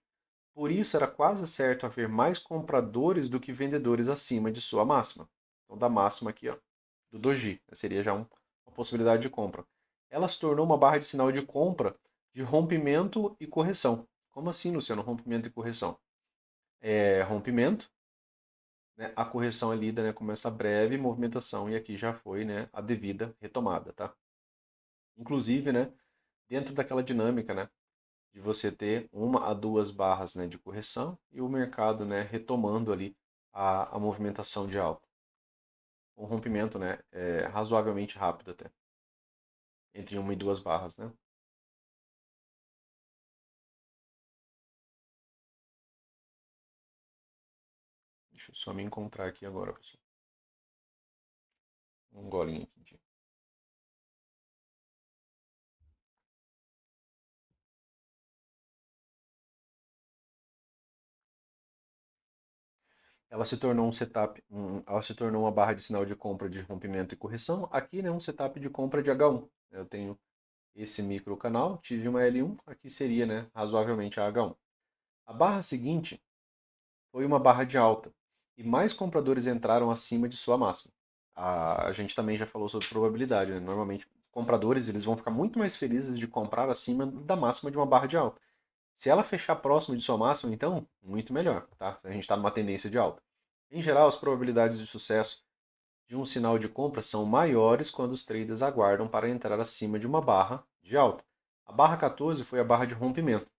Por isso era quase certo haver mais compradores do que vendedores acima de sua máxima. Então da máxima aqui, ó, do doji, né? Seria já uma possibilidade de compra. Ela se tornou uma barra de sinal de compra de rompimento e correção. Como assim, Luciano? Rompimento e correção? Rompimento, né, a correção é lida, né, como essa breve movimentação, e aqui já foi, né, a devida retomada, tá? Inclusive, né, dentro daquela dinâmica, né, de você ter uma a duas barras, né, de correção e o mercado, né, retomando ali a movimentação de alta. Um rompimento, né, razoavelmente rápido até, entre uma e duas barras, né? Deixa eu só me encontrar aqui agora, pessoal. Um golinho aqui. Ela se tornou um setup, ela se tornou uma barra de sinal de compra de rompimento e correção. Aqui, né, um setup de compra de H1. Eu tenho esse micro canal, tive uma L1, aqui seria, né, razoavelmente a H1. A barra seguinte foi uma barra de alta e mais compradores entraram acima de sua máxima. A gente também já falou sobre probabilidade, né? Normalmente compradores eles vão ficar muito mais felizes de comprar acima da máxima de uma barra de alta. Se ela fechar próximo de sua máxima, então, muito melhor, tá? A gente está numa tendência de alta. Em geral, as probabilidades de sucesso de um sinal de compra são maiores quando os traders aguardam para entrar acima de uma barra de alta. A barra 14 foi a barra de rompimento,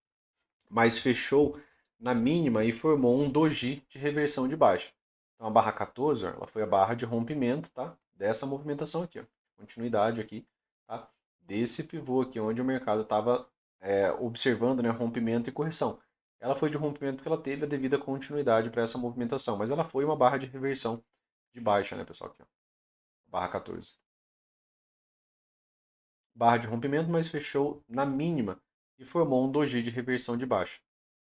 mas fechou na mínima e formou um doji de reversão de baixa. Então a barra 14 ela foi a barra de rompimento, tá? Dessa movimentação aqui, ó. Continuidade aqui, tá? Desse pivô aqui onde o mercado estava observando, né, rompimento e correção. Ela foi de rompimento porque ela teve a devida continuidade para essa movimentação, mas ela foi uma barra de reversão de baixa, né, pessoal? Aqui, ó. Barra 14. Barra de rompimento, mas fechou na mínima e formou um doji de reversão de baixa,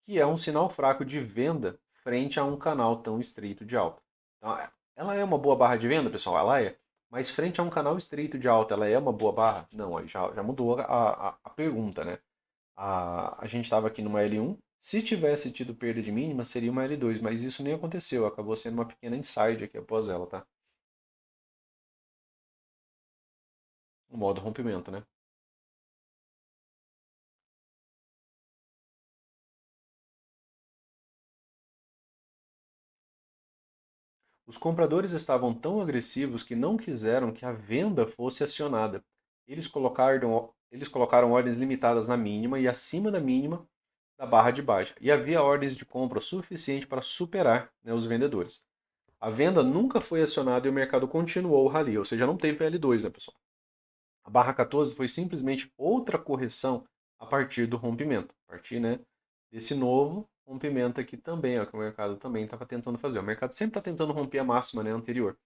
que é um sinal fraco de venda frente a um canal tão estreito de alta. Então, ela é uma boa barra de venda, pessoal? Ela é. Mas frente a um canal estreito de alta, ela é uma boa barra? Não, aí já mudou a pergunta, né? A gente estava aqui numa L1. Se tivesse tido perda de mínima, seria uma L2, mas isso nem aconteceu. Acabou sendo uma pequena inside aqui após ela, tá? O modo rompimento, né? Os compradores estavam tão agressivos que não quiseram que a venda fosse acionada. Eles colocaram ordens limitadas na mínima e acima da mínima da barra de baixa. E havia ordens de compra suficiente para superar, né, os vendedores. A venda nunca foi acionada e o mercado continuou o rally, ou seja, não teve L2, né, pessoal? A barra 14 foi simplesmente outra correção a partir do rompimento, a partir, né, desse novo rompimento aqui também, ó, que o mercado também estava tentando fazer. O mercado sempre está tentando romper a máxima, né, anterior.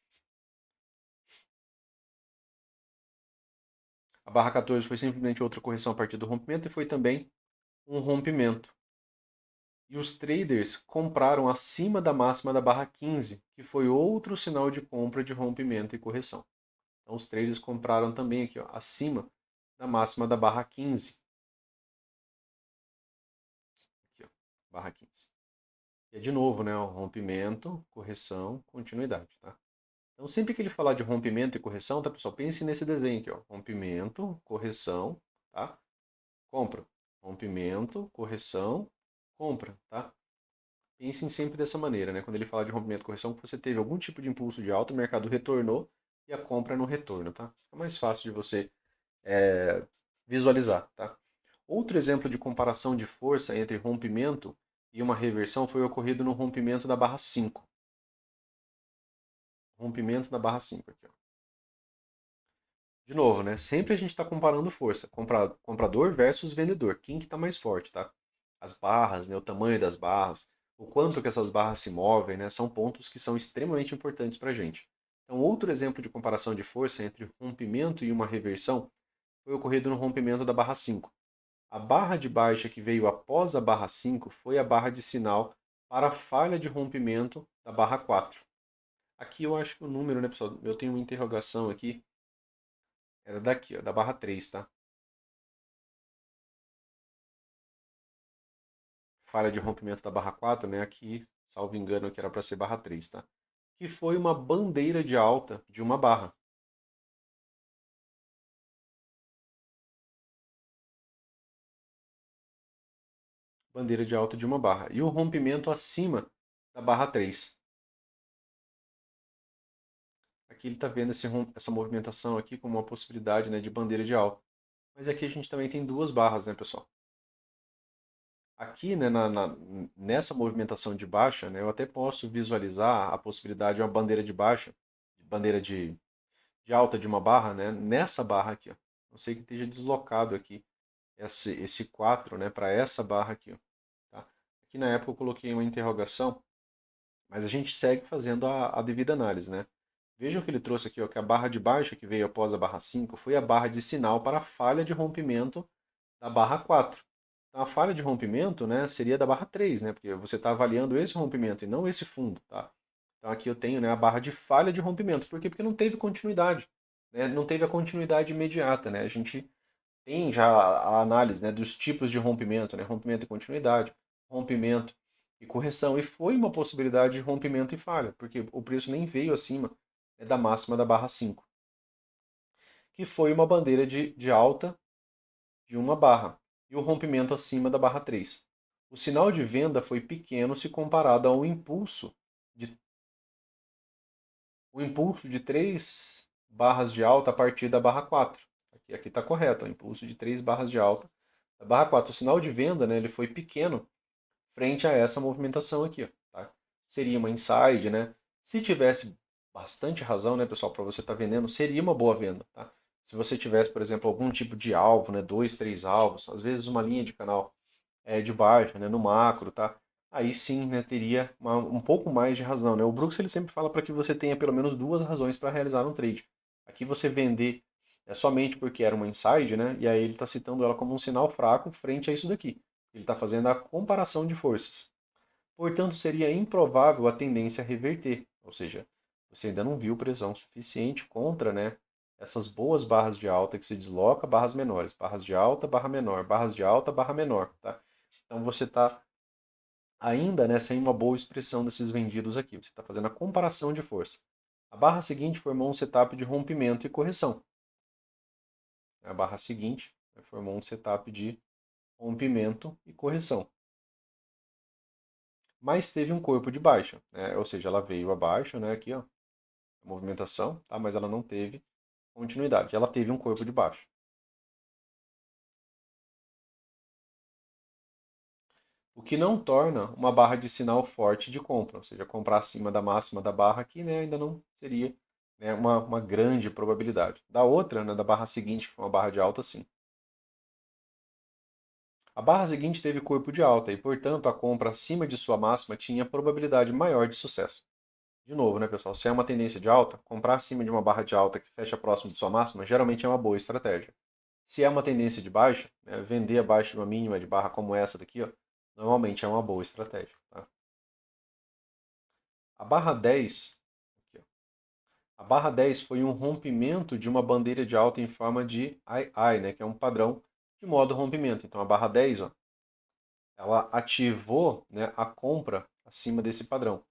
A barra 14 foi simplesmente outra correção a partir do rompimento e foi também um rompimento. E os traders compraram acima da máxima da barra 15, que foi outro sinal de compra de rompimento e correção. Então os traders compraram também aqui, ó, acima da máxima da barra 15. Aqui, ó, barra 15. E é de novo, né, ó, rompimento, correção, continuidade, tá? Então sempre que ele falar de rompimento e correção, tá, pessoal? Pense nesse desenho aqui, ó. Rompimento, correção, tá? Compra. Rompimento, correção, compra, tá? Pensem sempre dessa maneira, né? Quando ele fala de rompimento e correção, que você teve algum tipo de impulso de alta, o mercado retornou e a compra no retorno, tá? Fica mais fácil de você visualizar, tá? Outro exemplo de comparação de força entre rompimento e uma reversão foi ocorrido no rompimento da barra 5. Rompimento da barra 5 aqui, ó. De novo, né? Sempre a gente está comparando força. Comprador versus vendedor. Quem que está mais forte, tá? As barras, né? O tamanho das barras, o quanto que essas barras se movem, né? São pontos que são extremamente importantes para a gente. Então, outro exemplo de comparação de força entre rompimento e uma reversão foi ocorrido no rompimento da barra 5. A barra de baixa que veio após a barra 5 foi a barra de sinal para a falha de rompimento da barra 4. Aqui eu acho que o número, né, pessoal? Eu tenho uma interrogação aqui. Era daqui, ó, da barra 3, tá? Falha de rompimento da barra 4, né? Aqui, salvo engano, que era para ser barra 3, tá? Que foi uma bandeira de alta de uma barra. Bandeira de alta de uma barra. E o rompimento acima da barra 3. Aqui ele está vendo essa movimentação aqui como uma possibilidade, né, de bandeira de alta. Mas aqui a gente também tem duas barras, né, pessoal? Aqui, né, nessa movimentação de baixa, né, eu até posso visualizar a possibilidade de uma bandeira de baixa, bandeira de alta de uma barra, né, nessa barra aqui. Ó. Não sei que esteja deslocado aqui esse 4, né, para essa barra aqui. Ó, tá? Aqui na época eu coloquei uma interrogação, mas a gente segue fazendo a devida análise. Né? Vejam que ele trouxe aqui ó, que a barra de baixa que veio após a barra 5 foi a barra de sinal para a falha de rompimento da barra 4. Então, a falha de rompimento, né, seria da barra 3, né, porque você está avaliando esse rompimento e não esse fundo. Tá? Então aqui eu tenho né, a barra de falha de rompimento. Por quê? Porque não teve continuidade. Né? Não teve a continuidade imediata. Né? A gente tem já a análise né, dos tipos de rompimento, né? Rompimento e continuidade, rompimento e correção. E foi uma possibilidade de rompimento e falha, porque o preço nem veio acima né, da máxima da barra 5, que foi uma bandeira de alta de uma barra e o rompimento acima da barra 3. O sinal de venda foi pequeno se comparado ao de, impulso de 3 barras de alta a partir da barra 4. Aqui está correto, o impulso de 3 barras de alta da barra 4. O sinal de venda né, ele foi pequeno frente a essa movimentação aqui. Ó, tá? Seria uma inside, né? Se tivesse bastante razão, né, pessoal, para você estar vendendo, seria uma boa venda. Tá? Se você tivesse, por exemplo, algum tipo de alvo, né, 2, 3 alvos, às vezes uma linha de canal de baixa, né, no macro, tá? Aí sim, né, teria um pouco mais de razão, né? O Brooks ele sempre fala para que você tenha pelo menos duas razões para realizar um trade. Aqui você vender somente porque era uma inside, né? E aí ele está citando ela como um sinal fraco frente a isso daqui. Ele está fazendo a comparação de forças. Portanto, seria improvável a tendência a reverter, ou seja, você ainda não viu pressão suficiente contra né, essas boas barras de alta que se desloca, barras menores, barras de alta, barra menor, barras de alta, barra menor. Tá? Então você está ainda né, sem uma boa expressão desses vendidos aqui, você está fazendo a comparação de força. A barra seguinte formou um setup de rompimento e correção. A barra seguinte né, formou um setup de rompimento e correção. Mas teve um corpo de baixa, né? Ou seja, ela veio abaixo, né? Aqui, ó, a movimentação, tá? Mas ela não teve continuidade. Ela teve um corpo de baixa. O que não torna uma barra de sinal forte de compra, ou seja, comprar acima da máxima da barra aqui, né? Ainda não seria né, uma grande probabilidade. Da outra, né, da barra seguinte, que foi uma barra de alta, sim. A barra seguinte teve corpo de alta e, portanto, a compra acima de sua máxima tinha probabilidade maior de sucesso. De novo, né, pessoal? Se é uma tendência de alta, comprar acima de uma barra de alta que fecha próximo de sua máxima geralmente é uma boa estratégia. Se é uma tendência de baixa, né, vender abaixo de uma mínima de barra como essa daqui, ó, normalmente é uma boa estratégia. Tá? A barra 10, aqui, ó, a barra 10 foi um rompimento de uma bandeira de alta em forma de II, né, que é um padrão de modo rompimento. Então a barra 10, ó, ela ativou né, a compra acima desse padrão.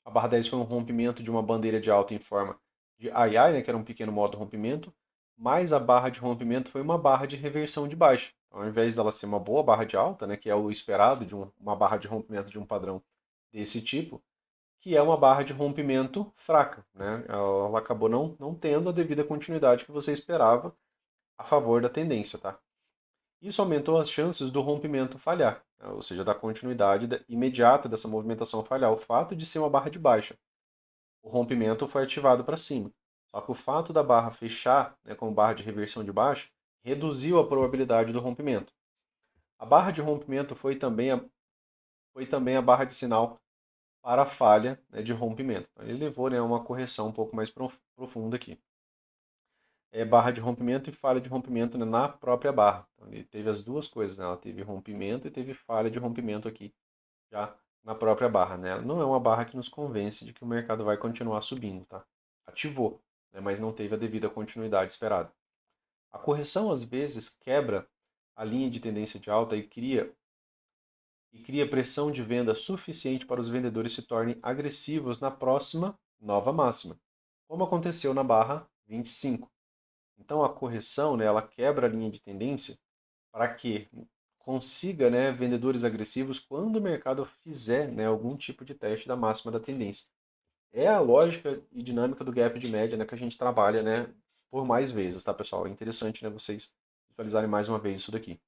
A barra 10 foi um rompimento de uma bandeira de alta em forma de II, né, que era um pequeno modo rompimento, mas a barra de rompimento foi uma barra de reversão de baixa. Então, ao invés dela ser uma boa barra de alta, né, que é o esperado de uma barra de rompimento de um padrão desse tipo, que é uma barra de rompimento fraca. Né? Ela acabou não tendo a devida continuidade que você esperava a favor da tendência. Tá? Isso aumentou as chances do rompimento falhar, né? Ou seja, da continuidade imediata dessa movimentação falhar. O fato de ser uma barra de baixa, o rompimento foi ativado para cima. Só que o fato da barra fechar, né, como barra de reversão de baixa, reduziu a probabilidade do rompimento. A barra de rompimento foi também a barra de sinal para a falha, né, de rompimento. Então, ele levou, né, a uma correção um pouco mais profunda aqui. Barra de rompimento e falha de rompimento, né, na própria barra. Então, ele teve as duas coisas, né? Ela teve rompimento e teve falha de rompimento aqui, já na própria barra. Né? Não é uma barra que nos convence de que o mercado vai continuar subindo. Tá? Ativou, né, mas não teve a devida continuidade esperada. A correção, às vezes, quebra a linha de tendência de alta e cria pressão de venda suficiente para os vendedores se tornem agressivos na próxima nova máxima, como aconteceu na barra 25. Então a correção, né, ela quebra a linha de tendência para que consiga, né, vendedores agressivos quando o mercado fizer, né, algum tipo de teste da máxima da tendência. É a lógica e dinâmica do gap de média, né, que a gente trabalha, né, por mais vezes, tá, pessoal? É interessante, né, vocês visualizarem mais uma vez isso daqui.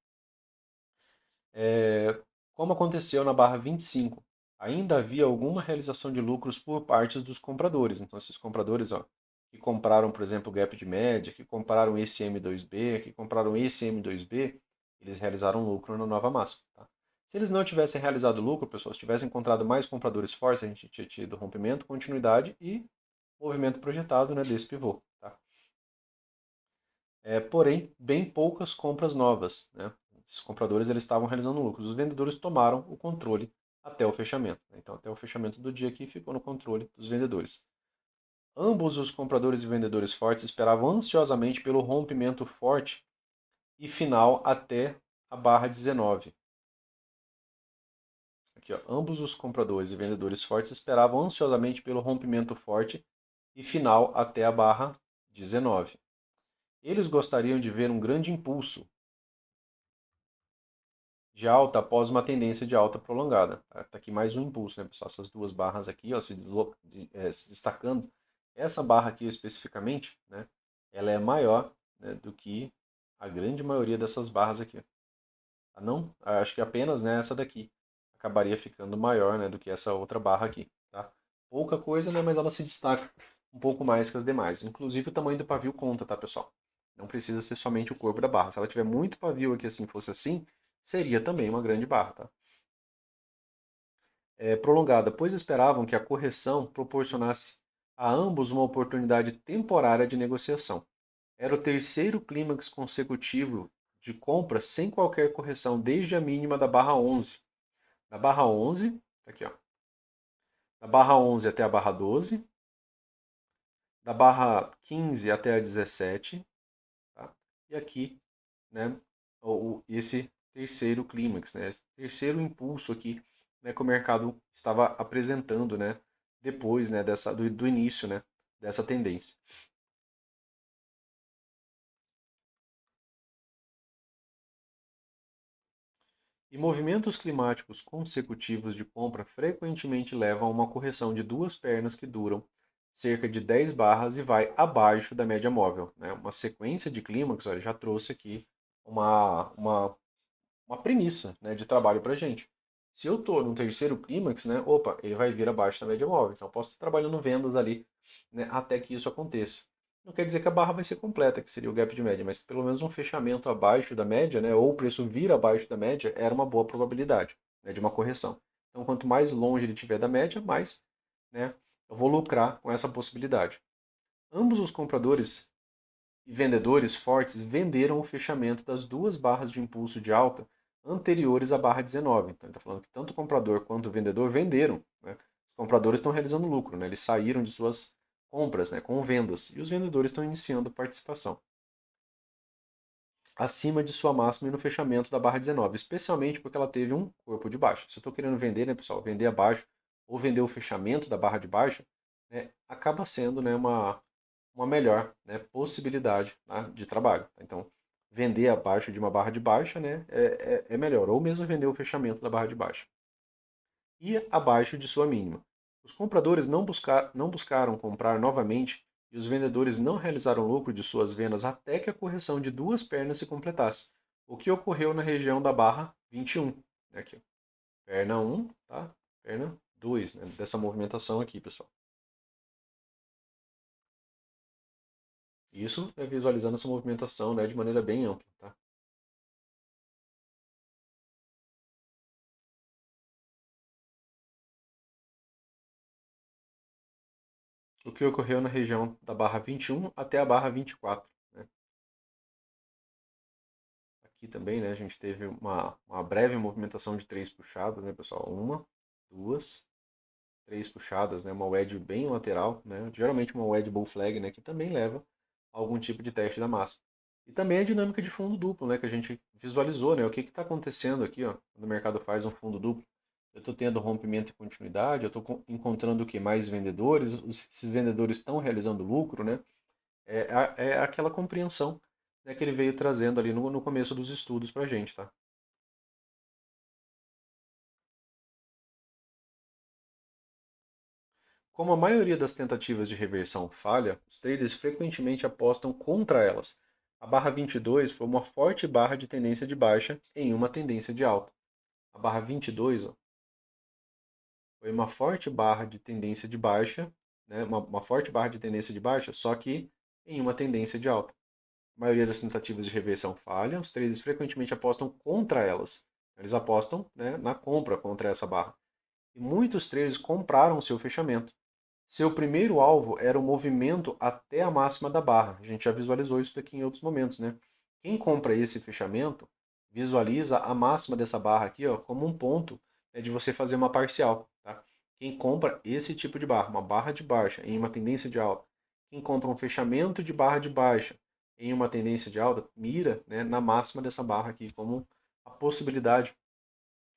Como aconteceu na barra 25, ainda havia alguma realização de lucros por parte dos compradores. Então, esses compradores, ó, que compraram, por exemplo, o gap de média, que compraram esse M2B, que compraram esse M2B, eles realizaram lucro na nova máxima. Tá? Se eles não tivessem realizado lucro, pessoal, se tivessem encontrado mais compradores fortes, a gente tinha tido rompimento, continuidade e movimento projetado, né, desse pivô. Tá? Porém, bem poucas compras novas. Né? Esses compradores eles estavam realizando lucros. Os vendedores tomaram o controle até o fechamento. Né? Então, até o fechamento do dia aqui ficou no controle dos vendedores. Ambos os compradores e vendedores fortes esperavam ansiosamente pelo rompimento forte e final até a barra 19. Aqui, ó, ambos os compradores e vendedores fortes esperavam ansiosamente pelo rompimento forte e final até a barra 19. Eles gostariam de ver um grande impulso de alta após uma tendência de alta prolongada. Tá aqui mais um impulso, né, pessoal? Essas duas barras aqui, ó, se destacando. Essa barra aqui especificamente, né, ela é maior, né, do que a grande maioria dessas barras aqui. Tá? Não, acho que apenas, né, essa daqui acabaria ficando maior, né, do que essa outra barra aqui. Tá? Pouca coisa, né, mas ela se destaca um pouco mais que as demais. Inclusive o tamanho do pavio conta, tá, pessoal? Não precisa ser somente o corpo da barra. Se ela tiver muito pavio aqui assim, fosse assim, seria também uma grande barra. Tá? Prolongada, pois esperavam que a correção proporcionasse a ambos uma oportunidade temporária de negociação. Era o terceiro clímax consecutivo de compra sem qualquer correção, desde a mínima da barra 11. Da barra 11, tá aqui, ó, da barra 11 até a barra 12, da barra 15 até a 17, tá? E aqui, né, esse terceiro clímax, né, esse terceiro impulso aqui, né, que o mercado estava apresentando, né, depois, né, do início, né, dessa tendência. E movimentos climáticos consecutivos de compra frequentemente levam a uma correção de duas pernas que duram cerca de 10 barras e vai abaixo da média móvel. Né? Uma sequência de clímax, olha, já trouxe aqui uma premissa, né, de trabalho para a gente. Se eu estou no terceiro clímax, né, opa, ele vai vir abaixo da média móvel. Então eu posso estar trabalhando vendas ali, né, até que isso aconteça. Não quer dizer que a barra vai ser completa, que seria o gap de média, mas pelo menos um fechamento abaixo da média, né, ou o preço vir abaixo da média, era uma boa probabilidade, né, de uma correção. Então quanto mais longe ele estiver da média, mais, né, eu vou lucrar com essa possibilidade. Ambos os compradores e vendedores fortes venderam o fechamento das duas barras de impulso de alta anteriores à barra 19. Então, ele está falando que tanto o comprador quanto o vendedor venderam. Né? Os compradores estão realizando lucro, né? Eles saíram de suas compras, né, com vendas, e os vendedores estão iniciando participação acima de sua máxima e no fechamento da barra 19, especialmente porque ela teve um corpo de baixa. Se eu estou querendo vender, né, pessoal, vender abaixo ou vender o fechamento da barra de baixa, né, acaba sendo, né, uma melhor, né, possibilidade, tá, de trabalho. Então, vender abaixo de uma barra de baixa, né, é melhor, ou mesmo vender o fechamento da barra de baixa. E abaixo de sua mínima. Os compradores não buscaram comprar novamente e os vendedores não realizaram lucro de suas vendas até que a correção de duas pernas se completasse, o que ocorreu na região da barra 21. Aqui, perna 1, tá? Perna 2, né, dessa movimentação aqui, pessoal. Isso é visualizando essa movimentação, né, de maneira bem ampla, tá? O que ocorreu na região da barra 21 até a barra 24, né? Aqui também, né, a gente teve uma breve movimentação de 3 puxadas, né, pessoal? Uma, duas, 3 puxadas, né? Uma wedge bem lateral, né? Geralmente uma wedge bull flag, né, que também leva a algum tipo de teste da máxima. E também a dinâmica de fundo duplo, né, que a gente visualizou, né? O que está acontecendo aqui, ó, quando o mercado faz um fundo duplo? Eu estou tendo rompimento e continuidade, eu estou encontrando o que? Mais vendedores, esses vendedores estão realizando lucro, né? É aquela compreensão, né, que ele veio trazendo ali no começo dos estudos para a gente, tá? Como a maioria das tentativas de reversão falha, os traders frequentemente apostam contra elas. A barra 22 foi uma forte barra de tendência de baixa em uma tendência de alta. A barra 22, ó, foi uma forte barra de tendência de baixa, né, uma forte barra de tendência de baixa, só que em uma tendência de alta. A maioria das tentativas de reversão falha, os traders frequentemente apostam contra elas. Eles apostam, né, na compra contra essa barra. E muitos traders compraram seu fechamento. Seu primeiro alvo era o movimento até a máxima da barra. A gente já visualizou isso daqui em outros momentos, né? Quem compra esse fechamento visualiza a máxima dessa barra aqui, ó, como um ponto, né, de você fazer uma parcial, tá? Quem compra esse tipo de barra, uma barra de baixa em uma tendência de alta, quem compra um fechamento de barra de baixa em uma tendência de alta, mira, né, na máxima dessa barra aqui como a possibilidade,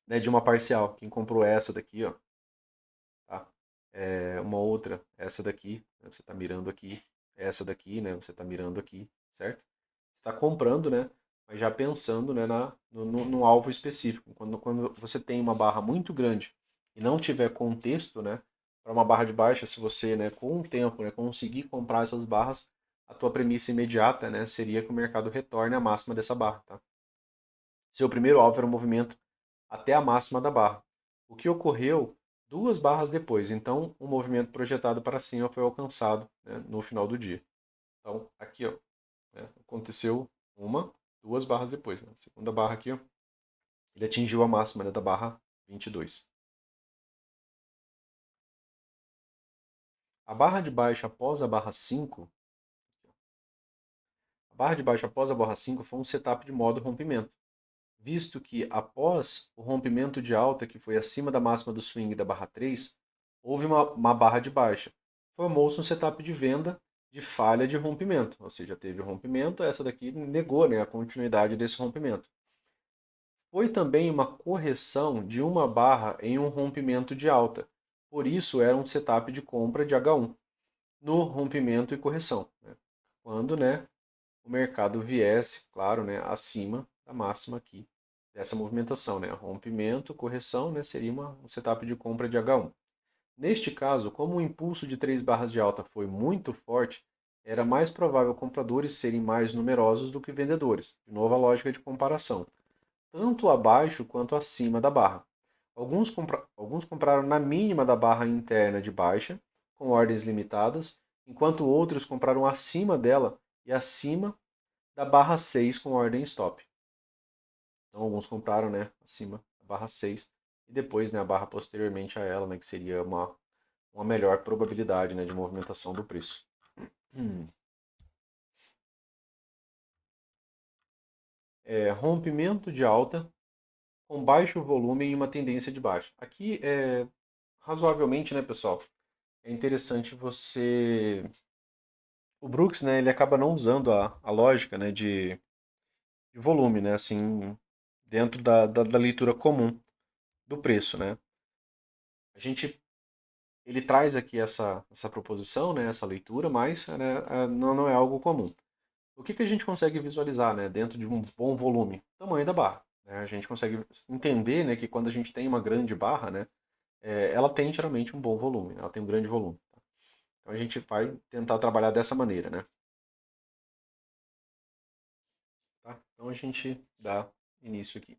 né, de uma parcial. Quem comprou essa daqui, ó, tá? Uma outra, essa daqui, né, você está mirando aqui, essa daqui, né, você está mirando aqui, certo? Você está comprando, né, mas já pensando, né, no alvo específico. Quando você tem uma barra muito grande e não tiver contexto, né, para uma barra de baixa, se você, né, com o tempo, né, conseguir comprar essas barras, a tua premissa imediata, né, seria que o mercado retorne à máxima dessa barra, tá? Seu primeiro alvo era o movimento até a máxima da barra. O que ocorreu 2 barras depois. Então, o movimento projetado para cima foi alcançado, né, no final do dia. Então, aqui, ó, né, aconteceu 2 barras depois. Né? A segunda barra aqui, ó, ele atingiu a máxima, né, da barra 22. A barra de baixo após a barra 5, a barra de baixo após a barra 5 foi um setup de modo rompimento, visto que após o rompimento de alta, que foi acima da máxima do swing da barra 3, houve uma barra de baixa. Formou-se um setup de venda de falha de rompimento, ou seja, teve o rompimento, essa daqui negou, né, a continuidade desse rompimento. Foi também uma correção de uma barra em um rompimento de alta, por isso era um setup de compra de H1 no rompimento e correção, né? Quando, né, o mercado viesse, claro, né, acima da máxima aqui dessa movimentação, né? Rompimento, correção, né, seria um setup de compra de H1. Neste caso, como o impulso de 3 barras de alta foi muito forte, era mais provável compradores serem mais numerosos do que vendedores. De novo, a lógica de comparação. Tanto abaixo quanto acima da barra. Alguns compraram na mínima da barra interna de baixa, com ordens limitadas, enquanto outros compraram acima dela e acima da barra 6 com ordem stop. Então alguns compraram, né, acima da barra 6 e depois, né, a barra posteriormente a ela, né, que seria uma melhor probabilidade, né, de movimentação do preço. Rompimento de alta com baixo volume em uma tendência de baixa. Aqui, razoavelmente, né, pessoal, é interessante você... O Brooks, né, ele acaba não usando a lógica, né, de volume, né, assim, dentro da leitura comum do preço, né. A gente ele traz aqui essa proposição, né, essa leitura, mas né, não é algo comum. O que a gente consegue visualizar, né, dentro de um bom volume? O tamanho da barra. Né? A gente consegue entender, né, que quando a gente tem uma grande barra, né, ela tem geralmente um bom volume, ela tem um grande volume. Tá? Então a gente vai tentar trabalhar dessa maneira. Né? Tá? Então a gente dá início aqui.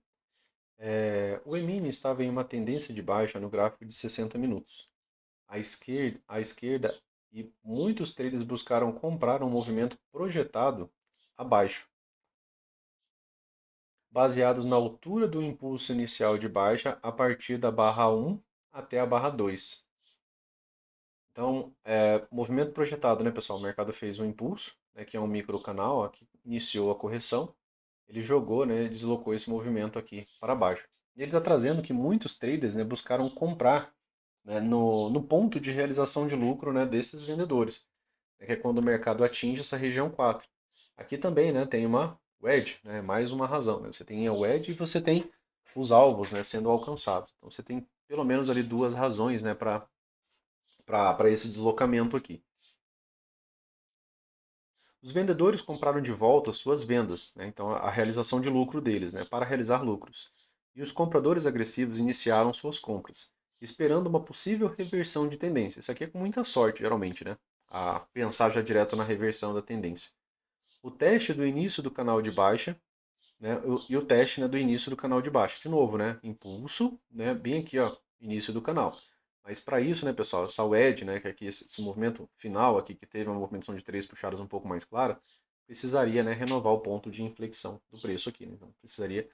O E-mini estava em uma tendência de baixa no gráfico de 60 minutos. À esquerda e muitos traders buscaram comprar um movimento projetado abaixo, baseados na altura do impulso inicial de baixa a partir da barra 1 até a barra 2. Então, movimento projetado, né, pessoal? O mercado fez um impulso, né, que é um microcanal, ó, que iniciou a correção. Ele jogou, né, deslocou esse movimento aqui para baixo. E ele está trazendo que muitos traders, né, buscaram comprar, né, no ponto de realização de lucro, né, desses vendedores, né, que é quando o mercado atinge essa região 4. Aqui também, né, tem uma wedge, né, mais uma razão. Né? Você tem a wedge e você tem os alvos, né, sendo alcançados. Então você tem pelo menos ali duas razões, né, para esse deslocamento aqui. Os vendedores compraram de volta suas vendas, né, então a realização de lucro deles, né, para realizar lucros. E os compradores agressivos iniciaram suas compras, esperando uma possível reversão de tendência. Isso aqui é com muita sorte, geralmente, né? A pensar já direto na reversão da tendência. O teste do início do canal de baixa, né, e o teste, né, do início do canal de baixa. De novo, né, impulso, né, bem aqui, ó, início do canal. Mas para isso, né, pessoal, essa wedge, né, que aqui esse movimento final aqui que teve uma movimentação de três puxadas um pouco mais clara, precisaria, né, renovar o ponto de inflexão do preço aqui, né? Então precisaria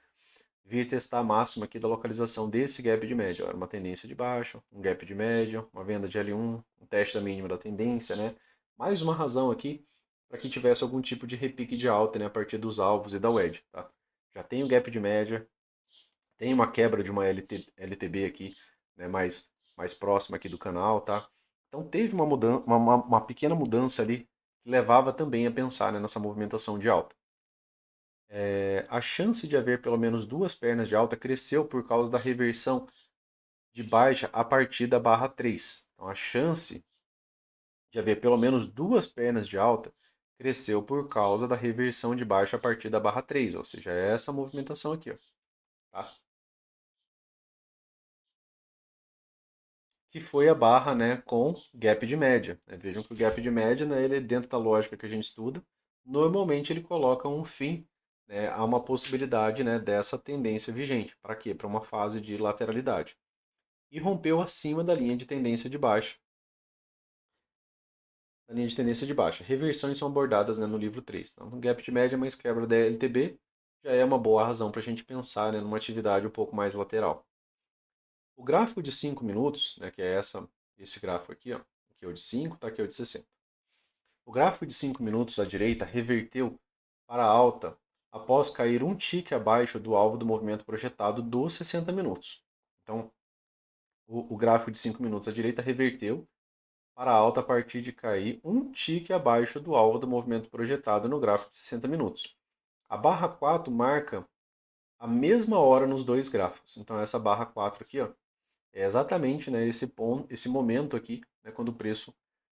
vir testar a máxima aqui da localização desse gap de média. Ó, uma tendência de baixa, um gap de média, uma venda de L1, um teste da mínima da tendência, né? Mais uma razão aqui para que tivesse algum tipo de repique de alta, né, a partir dos alvos e da wedge, tá? Já tem o gap de média, tem uma quebra de uma LTB aqui, né, mais próxima aqui do canal, tá? Então teve uma, mudança, uma pequena mudança ali que levava também a pensar, né, nessa movimentação de alta. A chance de haver pelo menos duas pernas de alta cresceu por causa da reversão de baixa a partir da barra 3. Então a chance de haver pelo menos duas pernas de alta cresceu por causa da reversão de baixa a partir da barra 3, ou seja, é essa movimentação aqui, ó, tá? Que foi a barra, né, com gap de média, né? Vejam que o gap de média, né, ele dentro da lógica que a gente estuda, normalmente ele coloca um fim, né, a uma possibilidade, né, dessa tendência vigente. Para quê? Para uma fase de lateralidade. E rompeu acima da linha de tendência de baixa. Da linha de tendência de baixa. Reversões são abordadas, né, no livro 3. Então, um gap de média mais quebra da LTB já é uma boa razão para a gente pensar, né, numa atividade um pouco mais lateral. O gráfico de 5 minutos, né, que é esse gráfico aqui, ó, aqui é o de 5, tá aqui é o de 60. O gráfico de 5 minutos à direita reverteu para a alta após cair um tique abaixo do alvo do movimento projetado dos 60 minutos. Então, o gráfico de 5 minutos à direita reverteu para a alta a partir de cair um tique abaixo do alvo do movimento projetado no gráfico de 60 minutos. A barra 4 marca a mesma hora nos dois gráficos. Então essa barra 4 aqui, ó, é exatamente, né, esse ponto, esse momento aqui, né, quando o preço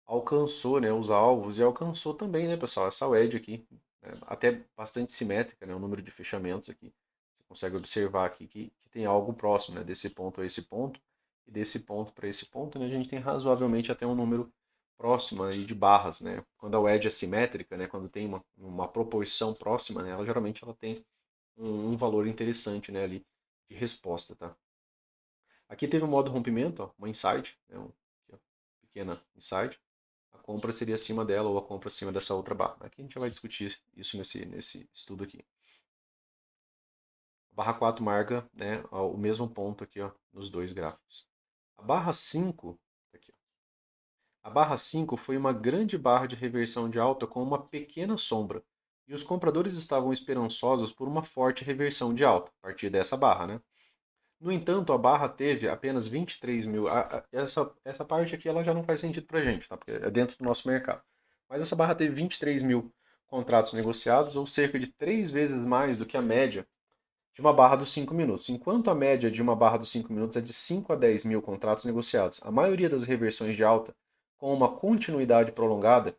alcançou, né, os alvos e alcançou também, né, pessoal, essa wedge aqui, né, até bastante simétrica, né, o número de fechamentos aqui. Você consegue observar aqui que tem algo próximo, né, desse ponto a esse ponto e desse ponto para esse ponto, né, a gente tem razoavelmente até um número próximo aí de barras, né? Quando a wedge é simétrica, né, quando tem uma proporção próxima, né, ela geralmente ela tem um valor interessante, né, ali de resposta, tá? Aqui teve um modo rompimento, ó, uma inside, né, aqui, ó, pequena inside. A compra seria acima dela ou a compra acima dessa outra barra. Aqui a gente já vai discutir isso nesse estudo aqui. A barra 4 marca, né, o mesmo ponto aqui, ó, nos dois gráficos. A barra 5, aqui, ó. A barra 5 foi uma grande barra de reversão de alta com uma pequena sombra. E os compradores estavam esperançosos por uma forte reversão de alta, a partir dessa barra, né? No entanto, a barra teve apenas 23 mil. Essa parte aqui ela já não faz sentido para a gente, tá? Porque é dentro do nosso mercado. Mas essa barra teve 23 mil contratos negociados, ou cerca de 3 vezes mais do que a média de uma barra dos 5 minutos. Enquanto a média de uma barra dos 5 minutos é de 5 a 10 mil contratos negociados, a maioria das reversões de alta, com uma continuidade prolongada,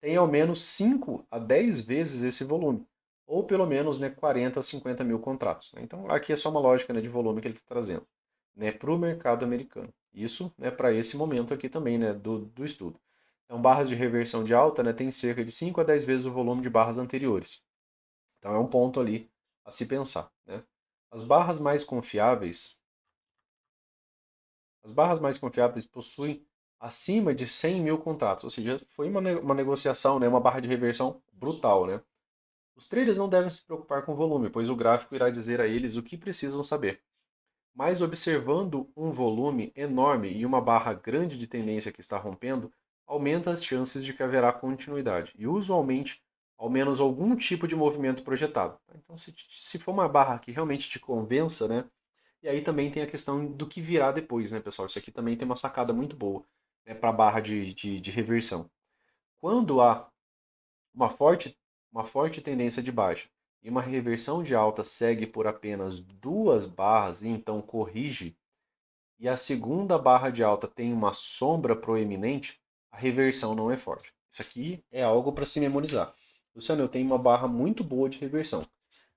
tem ao menos 5 a 10 vezes esse volume, ou pelo menos, né, 40 a 50 mil contratos. Né? Então aqui é só uma lógica, né, de volume que ele está trazendo, né, para o mercado americano. Isso, né, para esse momento aqui também, né, do estudo. Então barras de reversão de alta, né, tem cerca de 5 a 10 vezes o volume de barras anteriores. Então é um ponto ali a se pensar. Né? As barras mais confiáveis, as barras mais confiáveis possuem acima de 100 mil contratos. Ou seja, foi uma negociação, né, uma barra de reversão brutal, né? Os traders não devem se preocupar com o volume, pois o gráfico irá dizer a eles o que precisam saber. Mas observando um volume enorme e uma barra grande de tendência que está rompendo, aumenta as chances de que haverá continuidade e usualmente ao menos algum tipo de movimento projetado. Então, se for uma barra que realmente te convença, né? E aí também tem a questão do que virá depois, né, pessoal? Isso aqui também tem uma sacada muito boa, né, para a barra de reversão. Quando há uma forte, uma forte tendência de baixa e uma reversão de alta segue por apenas duas barras e então corrige, e a segunda barra de alta tem uma sombra proeminente, a reversão não é forte. Isso aqui é algo para se memorizar. Luciano, eu tenho uma barra muito boa de reversão,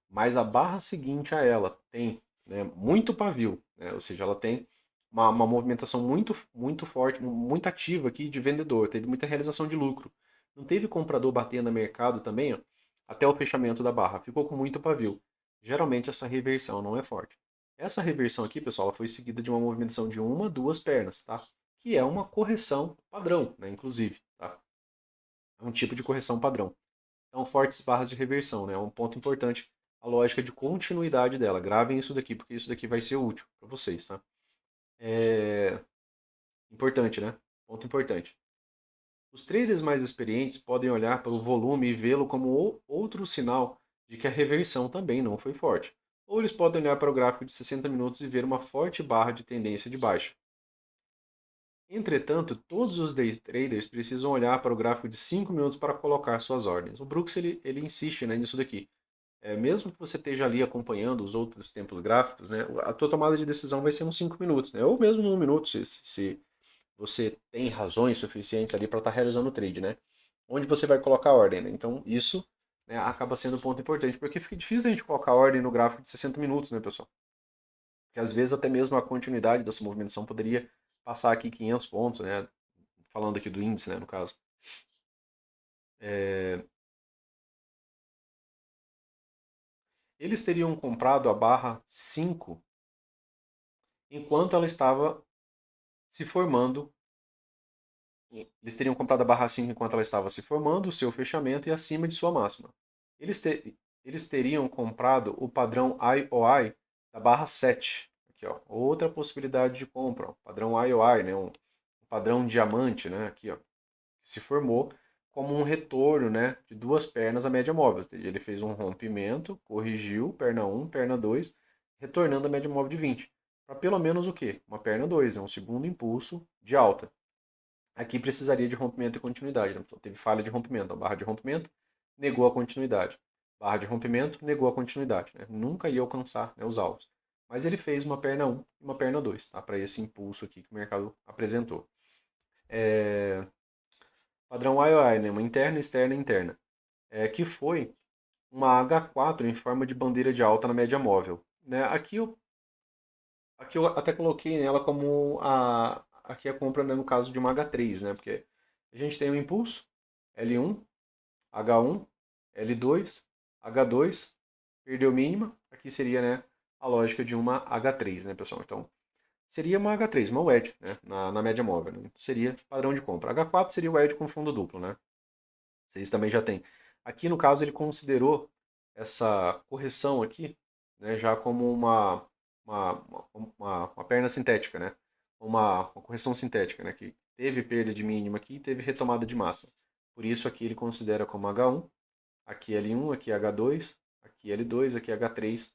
mas a barra seguinte a ela tem, né, muito pavio, né, ou seja, ela tem uma movimentação muito forte, muito ativa aqui de vendedor, teve muita realização de lucro. Não teve comprador batendo no mercado também, ó, até o fechamento da barra, ficou com muito pavio. Geralmente essa reversão não é forte. Essa reversão aqui, pessoal, ela foi seguida de uma movimentação de uma, duas pernas, tá? Que é uma correção padrão, né, inclusive, tá? É um tipo de correção padrão. Então, fortes barras de reversão, né? É um ponto importante, a lógica de continuidade dela. Gravem isso daqui, porque isso daqui vai ser útil para vocês, tá? É importante, né? Ponto importante. Os traders mais experientes podem olhar para o volume e vê-lo como outro sinal de que a reversão também não foi forte. Ou eles podem olhar para o gráfico de 60 minutos e ver uma forte barra de tendência de baixa. Entretanto, todos os day traders precisam olhar para o gráfico de 5 minutos para colocar suas ordens. O Brooks ele insiste, né, nisso daqui. Mesmo que você esteja ali acompanhando os outros tempos gráficos, né, a tua tomada de decisão vai ser uns 5 minutos, né, ou mesmo um minuto, se você tem razões suficientes ali para estar realizando o trade, né? Onde você vai colocar a ordem, né? Então, isso, né, acaba sendo um ponto importante, porque fica difícil a gente colocar a ordem no gráfico de 60 minutos, né, pessoal? Porque às vezes até mesmo a continuidade dessa movimentação poderia passar aqui 500 pontos, né? Falando aqui do índice, né, no caso. É, Eles teriam comprado a barra 5 enquanto ela estava se formando. Eles teriam comprado a barra 5 enquanto ela estava se formando, o seu fechamento e acima de sua máxima. Eles teriam comprado o padrão IOI da barra 7. Aqui, ó, outra possibilidade de compra. Ó, padrão IOI, né, um padrão diamante, né, aqui, ó, que se formou como um retorno, né, de duas pernas à média móvel. Ou seja, ele fez um rompimento, corrigiu, perna 1, perna 2, retornando à média móvel de 20. Para pelo menos o quê? Uma perna 2, é um segundo impulso de alta. Aqui precisaria de rompimento e continuidade, né? Então, teve falha de rompimento. A barra de rompimento negou a continuidade. Barra de rompimento negou a continuidade. Né? Nunca ia alcançar, né, os alvos. Mas ele fez uma perna 1 e uma perna 2, tá? Para esse impulso aqui que o mercado apresentou. Padrão IOI, né? Uma interna, externa, interna. Que foi uma H4 em forma de bandeira de alta na média móvel. Né? Aqui eu até coloquei ela como aqui a compra, né, no caso de uma H3, né? Porque a gente tem um impulso, L1, H1, L2, H2, perdeu mínima. Aqui seria, né, a lógica de uma H3, né, pessoal? Então, seria uma H3, uma wedge, né, na média móvel. Né? Então, seria padrão de compra. H4 seria o wedge com fundo duplo, né? Vocês também já têm. Aqui, no caso, ele considerou essa correção aqui, né, já como uma, uma perna sintética, né? Uma correção sintética, né? Que teve perda de mínima aqui e teve retomada de máxima. Por isso, aqui ele considera como H1, aqui L1, aqui H2, aqui L2, aqui H3,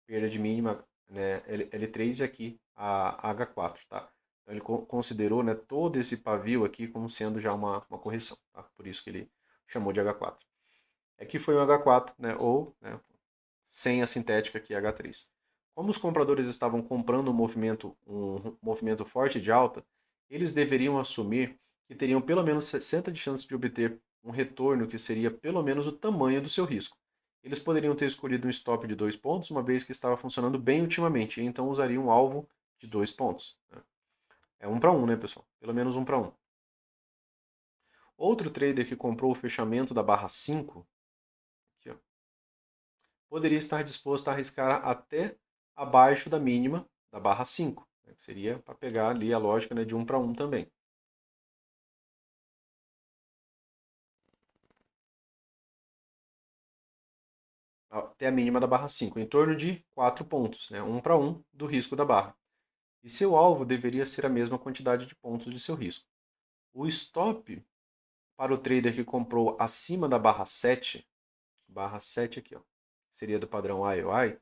perda de mínima, né, L3 e aqui a H4, tá? Então ele considerou, né, todo esse pavio aqui como sendo já uma correção, tá? Por isso que ele chamou de H4. Aqui foi um H4, né, ou, né, sem a sintética aqui H3. Como os compradores estavam comprando um movimento forte de alta, eles deveriam assumir que teriam pelo menos 60 de chance de obter um retorno que seria pelo menos o tamanho do seu risco. Eles poderiam ter escolhido um stop de 2 pontos, uma vez que estava funcionando bem ultimamente, e então usariam um alvo de 2 pontos. Né? É 1 para 1, né, pessoal? Pelo menos 1 para 1. Outro trader que comprou o fechamento da barra 5, aqui, ó, poderia estar disposto a arriscar até abaixo da mínima da barra 5, né, que seria para pegar ali a lógica, né, de 1 para 1 também. até a mínima da barra 5, em torno de 4 pontos, né? 1 para 1 do risco da barra. E seu alvo deveria ser a mesma quantidade de pontos de seu risco. O stop para o trader que comprou acima da barra 7 aqui, ó, seria do padrão IOI,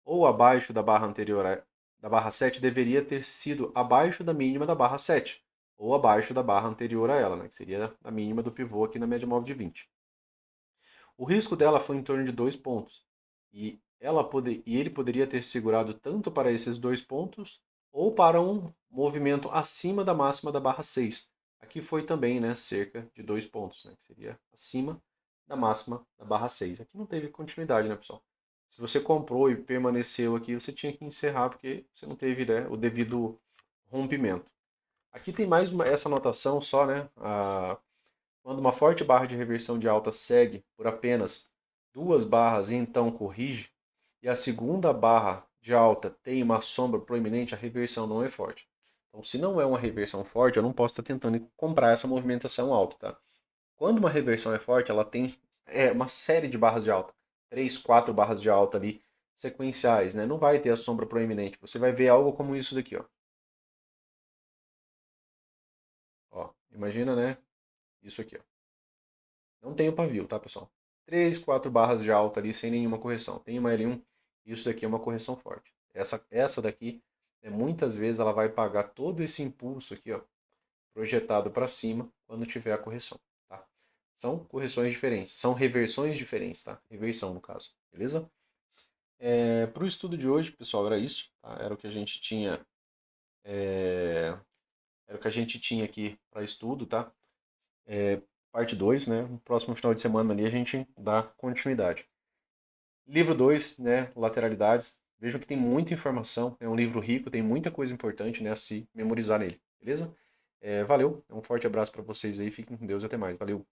ou abaixo da barra anterior da barra 7, deveria ter sido abaixo da mínima da barra 7, ou abaixo da barra anterior a ela, né, que seria a mínima do pivô aqui na média móvel de 20. O risco dela foi em torno de 2 pontos, e ele poderia ter segurado tanto para esses 2 pontos, ou para um movimento acima da máxima da barra 6. Aqui foi também, né, cerca de 2 pontos, né, que seria acima da máxima da barra 6. Aqui não teve continuidade, né, pessoal? Se você comprou e permaneceu aqui, você tinha que encerrar porque você não teve, né, o devido rompimento. Aqui tem mais essa anotação só, né? Quando uma forte barra de reversão de alta segue por apenas 2 barras e então corrige, e a segunda barra de alta tem uma sombra proeminente, a reversão não é forte. Então, se não é uma reversão forte, eu não posso estar tentando comprar essa movimentação alta, tá? Quando uma reversão é forte, ela tem uma série de barras de alta. 3, 4 barras de alta ali, sequenciais, né? Não vai ter a sombra proeminente. Você vai ver algo como isso daqui, ó. Ó, imagina, né? Isso aqui, ó. Não tem o pavio, tá, pessoal? 3, 4 barras de alta ali sem nenhuma correção. Tem uma L1, isso daqui é uma correção forte. Essa daqui, né, muitas vezes ela vai pagar todo esse impulso aqui, ó, projetado para cima quando tiver a correção, tá? São correções diferentes, são reversões diferentes, tá? Reversão no caso, beleza? Para o estudo de hoje, pessoal, era isso, tá? Era o que a gente tinha, era o que a gente tinha aqui para estudo, tá? Parte 2, né? No próximo final de semana ali a gente dá continuidade. Livro 2, né? Lateralidades. Vejam que tem muita informação, é um livro rico, tem muita coisa importante, né, a se memorizar nele, beleza? Valeu, um forte abraço para vocês aí, fiquem com Deus e até mais. Valeu!